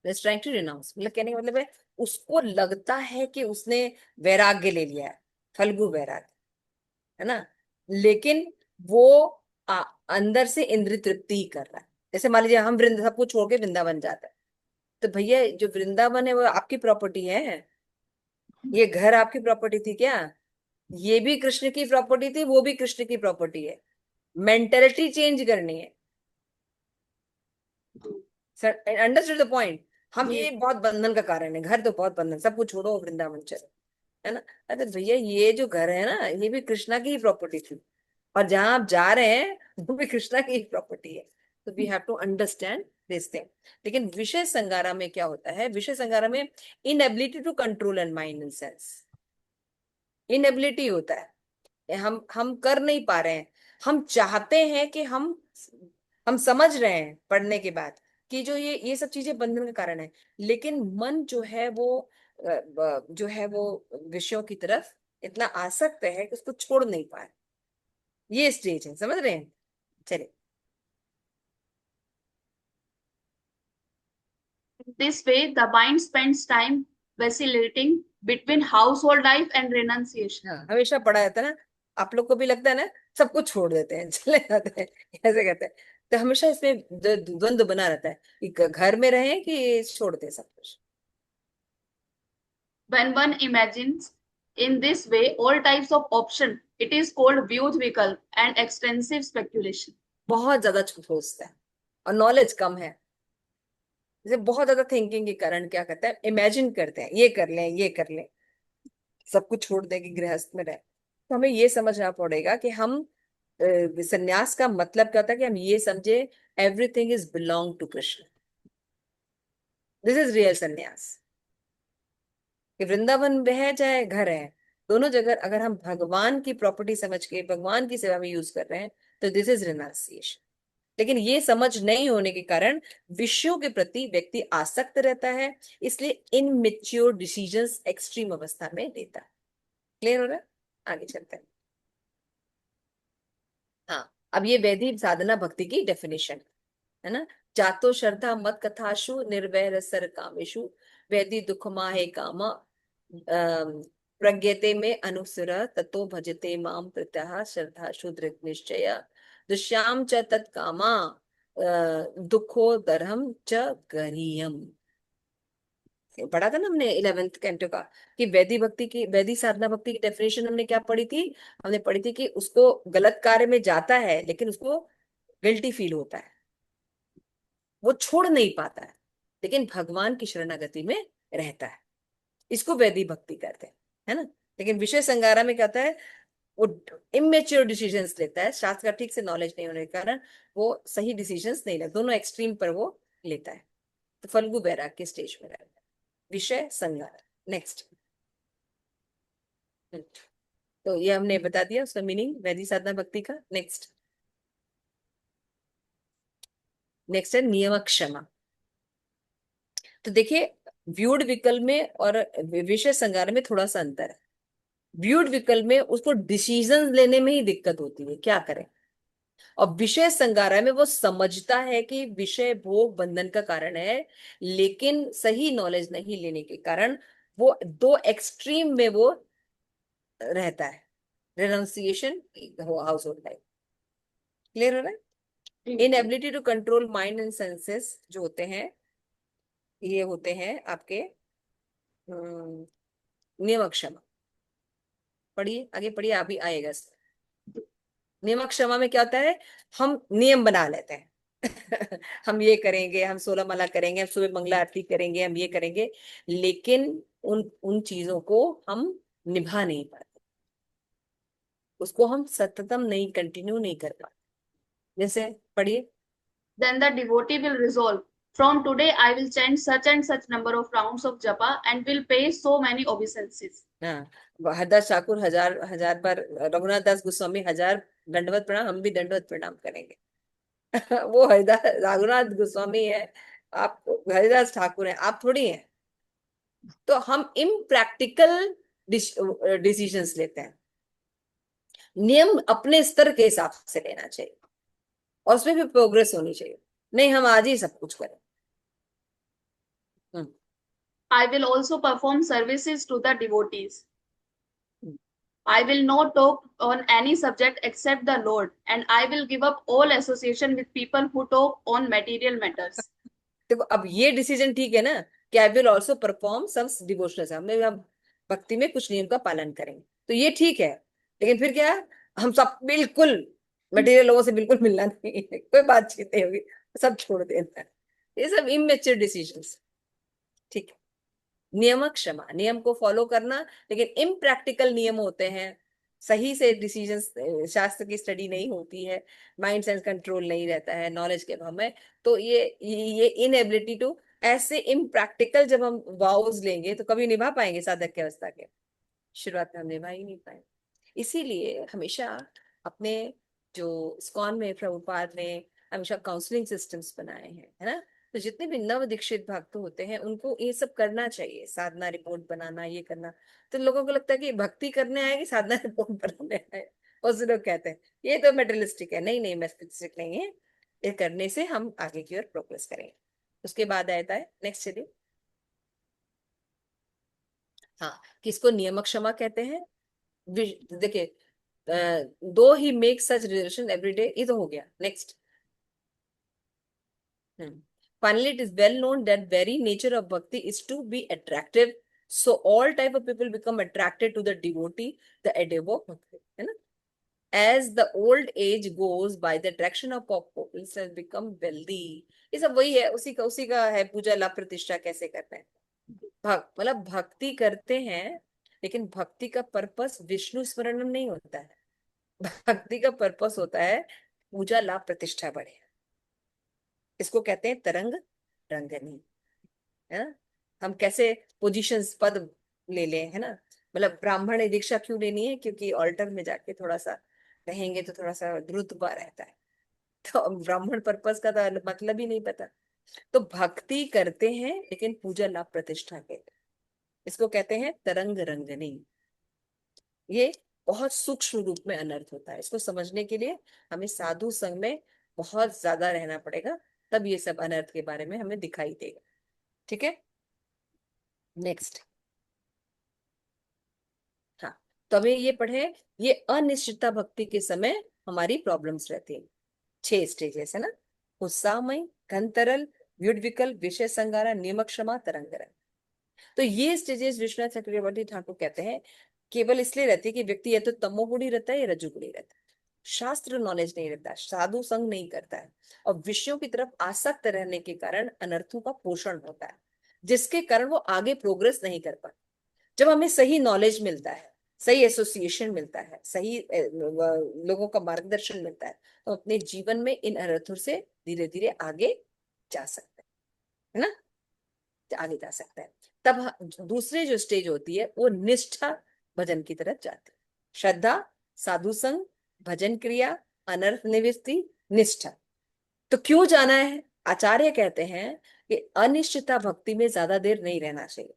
trying to renounce, मतलब कहने का मतलब है उसको लगता है कि उसने वैराग्य ले लिया है, फल्गु वैराग्य, है ना, लेकिन वो अंदर से इंद्रिय तृप्ति ही कर रहा है। जैसे मान लीजिए हम वृंद सब कुछ छोड़ के वृंदावन जाते हैं, तो भैया जो वृंदावन है वो आपकी प्रॉपर्टी है, ये घर आपकी प्रॉपर्टी थी क्या? ये भी कृष्ण की प्रॉपर्टी थी, वो भी कृष्ण की प्रॉपर्टी है। मेंटेलिटी चेंज करनी है। Understood the point. हम, जी ये बहुत बंधन का कारण है, घर तो बहुत बंधन, सब कुछ छोड़ो वृंदावन चलो, है ना। अरे भैया ये जो घर है ना, ये भी कृष्णा की ही प्रॉपर्टी थी, और जहां आप जा रहे हैं वो भी कृष्णा की ही प्रॉपर्टी है। तो we have to understand this thing. लेकिन विषय संगारा में क्या होता है, विषय संगारा में inability to control and mind and sense, inability होता है, हम कर नहीं पा रहे हैं। हम चाहते हैं कि हम समझ रहे हैं पढ़ने के बाद कि जो ये सब चीजें बंधन का कारण है, लेकिन मन जो है वो जो है वो विषयों की तरफ इतना आसक्त है कि उसको छोड़ नहीं पाए। ये स्टेज है, समझ रहे हैं। चलिए। this way, the mind spends time vacillating between household life and renunciation. हाँ हमेशा पढ़ा जाता है ना, आप लोग को भी लगता है ना, सब कुछ छोड़ देते हैं चले जाते हैं, ऐसे कहते हैं। तो हमेशा इसमें द्वंद्व बना रहता है कि घर में रहें कि छोड़ दें सब कुछ। When one imagines in this way all types of option, it is called Vyudvikal and extensive speculation. बहुत ज्यादा सोचता है और नॉलेज कम है, जैसे बहुत ज्यादा थिंकिंग के कारण क्या करता है, इमेजिन करते हैं ये कर लें ये कर लें, सब कुछ छोड़ दें कि गृहस्थ में रहे। तो हमें ये समझना पड़ेगा कि हम संन्यास का मतलब क्या होता है, कि हम ये समझे everything is belong to Krishna, this is real sannyas. कि वृंदावन में है चाहे घर है, दोनों जगह अगर हम भगवान की प्रॉपर्टी समझ के भगवान की सेवा में यूज कर रहे हैं, तो दिस इज रिनाउंसिएशन। लेकिन ये समझ नहीं होने के कारण विषयों के प्रति व्यक्ति आसक्त रहता है, इसलिए इनमेच्योर डिसीजंस एक्सट्रीम अवस्था में लेता है। क्लियर हो रहा है? आगे चलते हैं। हाँ, अब ये वैदिक साधना भक्ति की डेफिनेशन है ना। जातो श्रद्धा मत कथाशु निर्वैर सर कामेशु, वैदि दुख माहे कामा प्रज्ञते में अनुसर, ततो भजते माम प्रत्यह श्रद्धा शूद्र निश्चय, दुष्याम च तत्कामा दुखो दरहम च गरीयम। पढ़ा था ना हमने 11th कैंटो का, कि वैदिक भक्ति की, वैदिक साधना भक्ति की डेफिनेशन हमने क्या पढ़ी थी? हमने पढ़ी थी कि उसको गलत कार्य में जाता है लेकिन उसको गिल्टी फील होता है, वो छोड़ नहीं पाता है, लेकिन भगवान की शरणागति में रहता है, इसको वैदिक भक्ति कहते हैं, है ना। लेकिन विषय संगारा में क्या होता है, वो इमेच्योर डिसीजंस लेता है, शास्त्र का ठीक से नॉलेज नहीं होने के कारण वो सही डिसीजंस नहीं लेता, दोनों एक्सट्रीम पर वो लेता है। तो फल्गु बैराग के स्टेज में रहता है विषय संगार। नेक्स्ट, तो ये हमने बता दिया उसका मीनिंग वैदिक साधना भक्ति का। नेक्स्ट, नेक्स्ट है नियम क्षमा। तो देखिए, व्यूड विकल्प में और विषय संगार में थोड़ा सा अंतर है। व्यूड विकल्प में उसको डिसीजन लेने में ही दिक्कत होती है, क्या करें। और विषय संगारा में वो समझता है कि विषय भोग बंधन का कारण है, लेकिन सही नॉलेज नहीं लेने के कारण वो दो एक्सट्रीम में वो रहता है, renunciation household life. Clear हो रहा है? Inability to control mind and senses जो होते हैं, ये होते हैं आपके नियम क्षमा, पढ़िए आगे पढ़िए, अभी आएगा। नियम क्षमा में क्या होता है, हम नियम बना लेते हैं। हम ये करेंगे, हम 16 माला करेंगे, हम सुबह मंगला आरती करेंगे, हम ये करेंगे, लेकिन उन उन चीजों को हम निभा नहीं पाते, उसको हम सततम नहीं, कंटिन्यू नहीं कर पाते। जैसे पढ़िए। Then the devotee will resolve, from today I will chant such and such number of rounds of japa and will pay so many obeisances. हाँ, हरदास ठाकुर हजार हजार बार, रघुनाथ दास गोस्वामी हजार दंडवत प्रणाम, हम भी दंडवत प्रणाम करेंगे। वो हरिदास रघुनाथ गोस्वामी है, आप हरिदास ठाकुर हैं, आप थोड़ी हैं। तो हम इम्प्रैक्टिकल डिसीजंस लेते हैं। नियम अपने स्तर के हिसाब से लेना चाहिए, और उसमें भी प्रोग्रेस होनी चाहिए, नहीं हम आज ही सब कुछ करें। हम्म। I will also perform services to the devotees. Hmm. I will not talk on any subject except the Lord, and I will give up all association with people who talk on material matters. देखो अब ये decision ठीक है ना, कि I will also perform some devotional, हमने हम भक्ति में कुछ नियम का पालन करेंगे, तो ये ठीक है। लेकिन फिर क्या, हम सब बिल्कुल मटेरियल लोगों से बिल्कुल मिलना नहीं है, कोई बातचीत नहीं होगी, सब छोड़ देना है, ये सब इमेच्योर डिसीजंस। ठीक है, नियम क्षमा, नियम को फॉलो करना, लेकिन इम्प्रैक्टिकल नियम होते हैं, सही से डिसीजंस, शास्त्र की स्टडी नहीं होती है, माइंड सेंस कंट्रोल नहीं रहता है नॉलेज के अभाव में, तो ये इनएबिलिटी टू, ऐसे इम्प्रैक्टिकल जब हम वाउज लेंगे तो कभी निभा पाएंगे साधक की अवस्था के, शुरुआत में हम निभा ही नहीं पाए। इसीलिए हमेशा अपने जो इस्कॉन में प्रभुपाद ने हमेशा काउंसलिंग सिस्टम्स बनाए हैं, है ना, तो जितने भी नव दीक्षित भक्त होते हैं उनको ये सब करना चाहिए, साधना रिपोर्ट बनाना, ये करना। तो लोगों को लगता है कि भक्ति करने आए कि साधना रिपोर्ट बनाने आए, और जो लोग कहते हैं ये तो मेटेरियलिस्टिक है, नहीं नहीं मेटेरियलिस्टिक नहीं है, ये करने से हम आगे की ओर प्रोग्रेस करेंगे। उसके बाद आता है नेक्स्ट, चलिए। हाँ, किसको नियम क्षमा कहते हैं, देखिए, दो ही make such relation every day, ये तो हो गया। Next, finally it is well known that very nature of bhakti is to be attractive, so all type of people become attracted to the devotee, the adavo bhakti, है ना, as the old age goes by the direction of populace has become wealthy। ये सब वही है, उसी का है, पूजा लाभ प्रतिष्ठा कैसे करते हैं, मतलब भक्ति करते हैं, लेकिन भक्ति का पर्पस विष्णु स्मरण नहीं होता है, भक्ति का पर्पस होता है पूजा लाभ प्रतिष्ठा बढ़े, इसको कहते हैं तरंग रंगनी, है ना। हम कैसे पोजीशंस, पद ले लें, है ना, मतलब ब्राह्मण दीक्षा क्यों लेनी है, क्योंकि ऑल्टर में जाके थोड़ा सा रहेंगे तो थोड़ा सा रुतबा रहता है, तो ब्राह्मण पर्पस का तो मतलब ही नहीं पता। तो भक्ति करते हैं लेकिन पूजा लाभ प्रतिष्ठा के, इसको कहते हैं तरंग रंगनी। ये बहुत सूक्ष्म रूप में अनर्थ होता है, इसको समझने के लिए हमें साधु संग में बहुत ज्यादा रहना पड़ेगा, तब ये सब अनर्थ के बारे में हमें दिखाई देगा। ठीक है, नेक्स्ट। हाँ, तो हमें ये पढ़े, ये अनिश्चितता भक्ति के समय हमारी प्रॉब्लम्स रहती है, 6 स्टेजेस है ना, उत्साहमय, घन तरल, व्युड विकल्प, विषय संगारा, नियमक क्षमा, तरंगरण। तो ये स्टेजेस विश्वनाथ चक्रवर्ती ठाकुर कहते हैं केवल इसलिए रहती है कि व्यक्ति या तो तमोगुणी रहता है या रजोगुणी रहता है, शास्त्र नॉलेज नहीं रहता, साधु संग नहीं करता है, और विषयों की तरफ आसक्त रहने के कारण अनर्थों का पोषण होता है, जिसके कारण वो आगे प्रोग्रेस नहीं कर पाते। जब हमें सही नॉलेज मिलता है, सही एसोसिएशन मिलता है, सही लोगों का मार्गदर्शन मिलता है, तो अपने जीवन में इन अनर्थों से धीरे धीरे आगे जा सकते हैं, है ना, आगे जा सकता है। तब दूसरी जो स्टेज होती है वो निष्ठा भजन की तरफ जाती है, श्रद्धा, साधु संग, भजन क्रिया, अनर्थ निवृत्ति, निष्ठा। तो क्यों जाना है, आचार्य कहते हैं कि अनिश्चिता भक्ति में ज्यादा देर नहीं रहना चाहिए,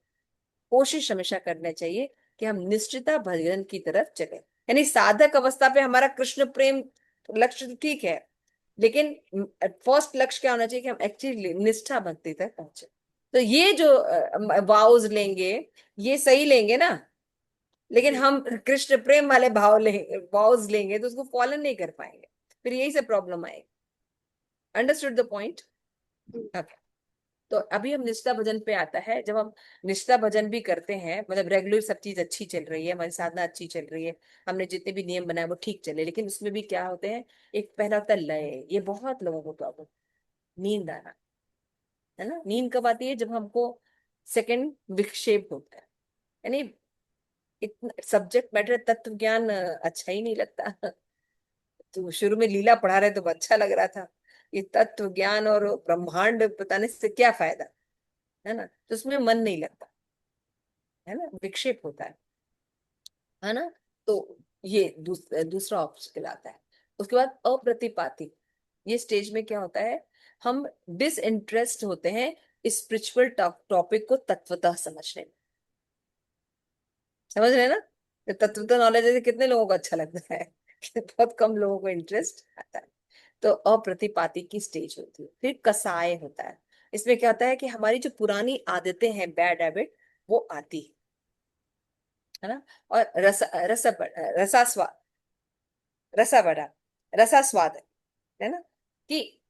कोशिश हमेशा करना चाहिए कि हम निश्चिता भजन की तरफ चले, यानी साधक अवस्था पे हमारा कृष्ण प्रेम लक्ष्य तो ठीक है, लेकिन फर्स्ट लक्ष्य क्या होना चाहिए कि हम एक्चुअली निष्ठा भक्ति तक पहुंचे। तो ये जो वाउज लेंगे ये सही लेंगे ना, लेकिन हम कृष्ण प्रेम वाले भाव लेंगे, वाउज लेंगे तो उसको फॉलो नहीं कर पाएंगे, फिर यही से प्रॉब्लम आएगी। Understood the point? ओके, तो अभी हम निष्ठा भजन पे आता है। जब हम निष्ठा भजन भी करते हैं, मतलब रेगुलर सब चीज अच्छी चल रही है, हमारी साधना अच्छी चल रही है, हमने जितने भी नियम बनाए वो ठीक चले, लेकिन उसमें भी क्या होते हैं, एक पहला होता है लय। ये बहुत लोगों को प्रॉब्लम, नींद आना, है ना। नींद कब आती है, जब हमको सेकंड विक्षेप होता है, यानी इतना सब्जेक्ट मैटर तत्व ज्ञान अच्छा ही नहीं लगता। तो शुरू में लीला पढ़ा रहे तो अच्छा लग रहा था, ये तत्व ज्ञान और ब्रह्मांड बताने से क्या फायदा, है ना। तो उसमें मन नहीं लगता, है ना, विक्षेप होता है ना। तो ये दूसरा ऑब्स्टिकल आता है। उसके बाद अप्रतिपाती, ये स्टेज में क्या होता है, हम डिसइंटरेस्ट होते हैं स्पिरिचुअल टॉपिक को तत्वतः समझने में। समझ रहे हैं ना, तो तत्वतः नॉलेज है कितने लोगों को अच्छा लगता है, बहुत कम लोगों को इंटरेस्ट आता है। तो अप्रतिपाती की स्टेज होती है। फिर कसाय होता है। इसमें क्या होता है कि हमारी जो पुरानी आदतें हैं, बैड हैबिट, वो आती है ना। और रसास्वाद, रसा बड़ा, रसास्वाद है ना, कि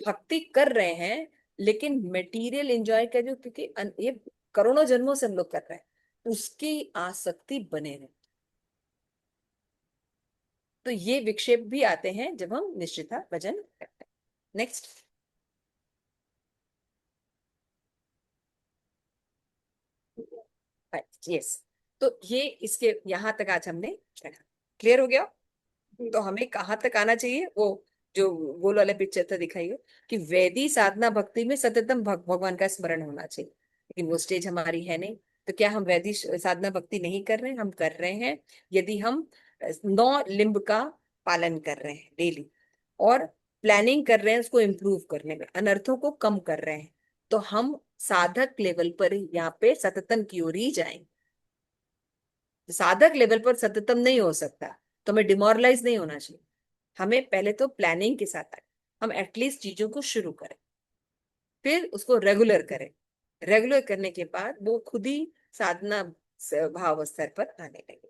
भक्ति कर रहे हैं लेकिन मटेरियल एंजॉय कर, जो क्योंकि ये करोड़ों जन्मों से हम लोग कर रहे हैं, उसकी आसक्ति बने रहे। तो ये विक्षेप भी आते हैं जब हम निश्चिता भजन करते हैं। नेक्स्ट। यस। तो ये इसके यहां तक आज हमने चढ़ा, क्लियर हो गया। तो हमें कहाँ तक आना चाहिए, वो जो गोल वाले पिक्चर था दिखाइए, कि वैदिक साधना भक्ति में सततम भगवान का स्मरण होना चाहिए, लेकिन वो स्टेज हमारी है नहीं। तो क्या हम वैदिक साधना भक्ति नहीं कर रहे हैं, हम कर रहे हैं। यदि हम 9 लिंब का पालन कर रहे हैं डेली, और प्लानिंग कर रहे हैं उसको इम्प्रूव करने में, अनर्थों को कम कर रहे हैं, तो हम साधक लेवल पर यहाँ पे सततम की ओर ही जाएंगे। साधक लेवल पर सततम नहीं हो सकता, तो हमें डिमोरलाइज नहीं होना चाहिए। हमें पहले तो प्लानिंग के साथ आए, हम एटलीस्ट चीजों को शुरू करें, फिर उसको रेगुलर करें। रेगुलर करने के बाद वो खुद ही साधना भाव स्तर पर आने लगे।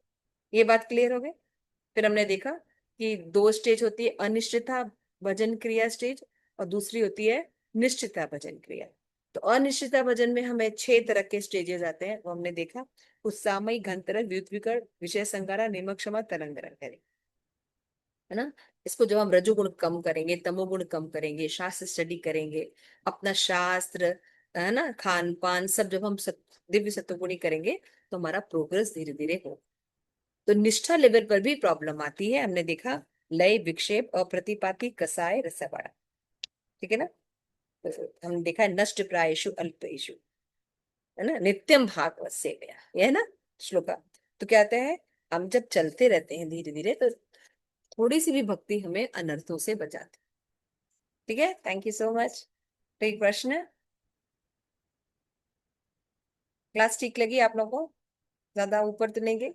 ये बात क्लियर हो गई। फिर हमने देखा कि 2 स्टेज होती है, अनिश्चिता भजन क्रिया स्टेज, और दूसरी होती है निश्चिता भजन क्रिया। तो अनिश्चिता भजन में हमें 6 तरह के स्टेजेस आते हैं, वो हमने देखा। उत्साहमयी, घंतर, व्युत्विकर, विषय संगारा, निर्मक, क्षमा, तरंगरण करें, है ना। इसको जब हम रजोगुण कम करेंगे, तमोगुण कम करेंगे, शास्त्र स्टडी करेंगे, अपना शास्त्र, है ना, खान पान सब जब हम दिव्य सत्वगुणी करेंगे, तो हमारा प्रोग्रेस धीरे धीरे हो। तो निष्ठा लेवल पर भी प्रॉब्लम आती है, हमने देखा। लय, विक्षेप, अप्रतिपाती, कसाय, रसवाड़ा, ठीक है ना। तो हमने देखा है नष्ट प्रायेषु अल्पेषु, है ना, नित्यम भागवत सेवया, ये है ना श्लोका। तो क्या कहते हैं, हम जब चलते रहते हैं धीरे धीरे, तो थोड़ी सी भी भक्ति हमें अनर्थों से बचाती। ठीक है, थैंक यू सो मच। कोई प्रश्न है? क्लास ठीक लगी आप लोगों को? ज्यादा ऊपर तो नहीं गई?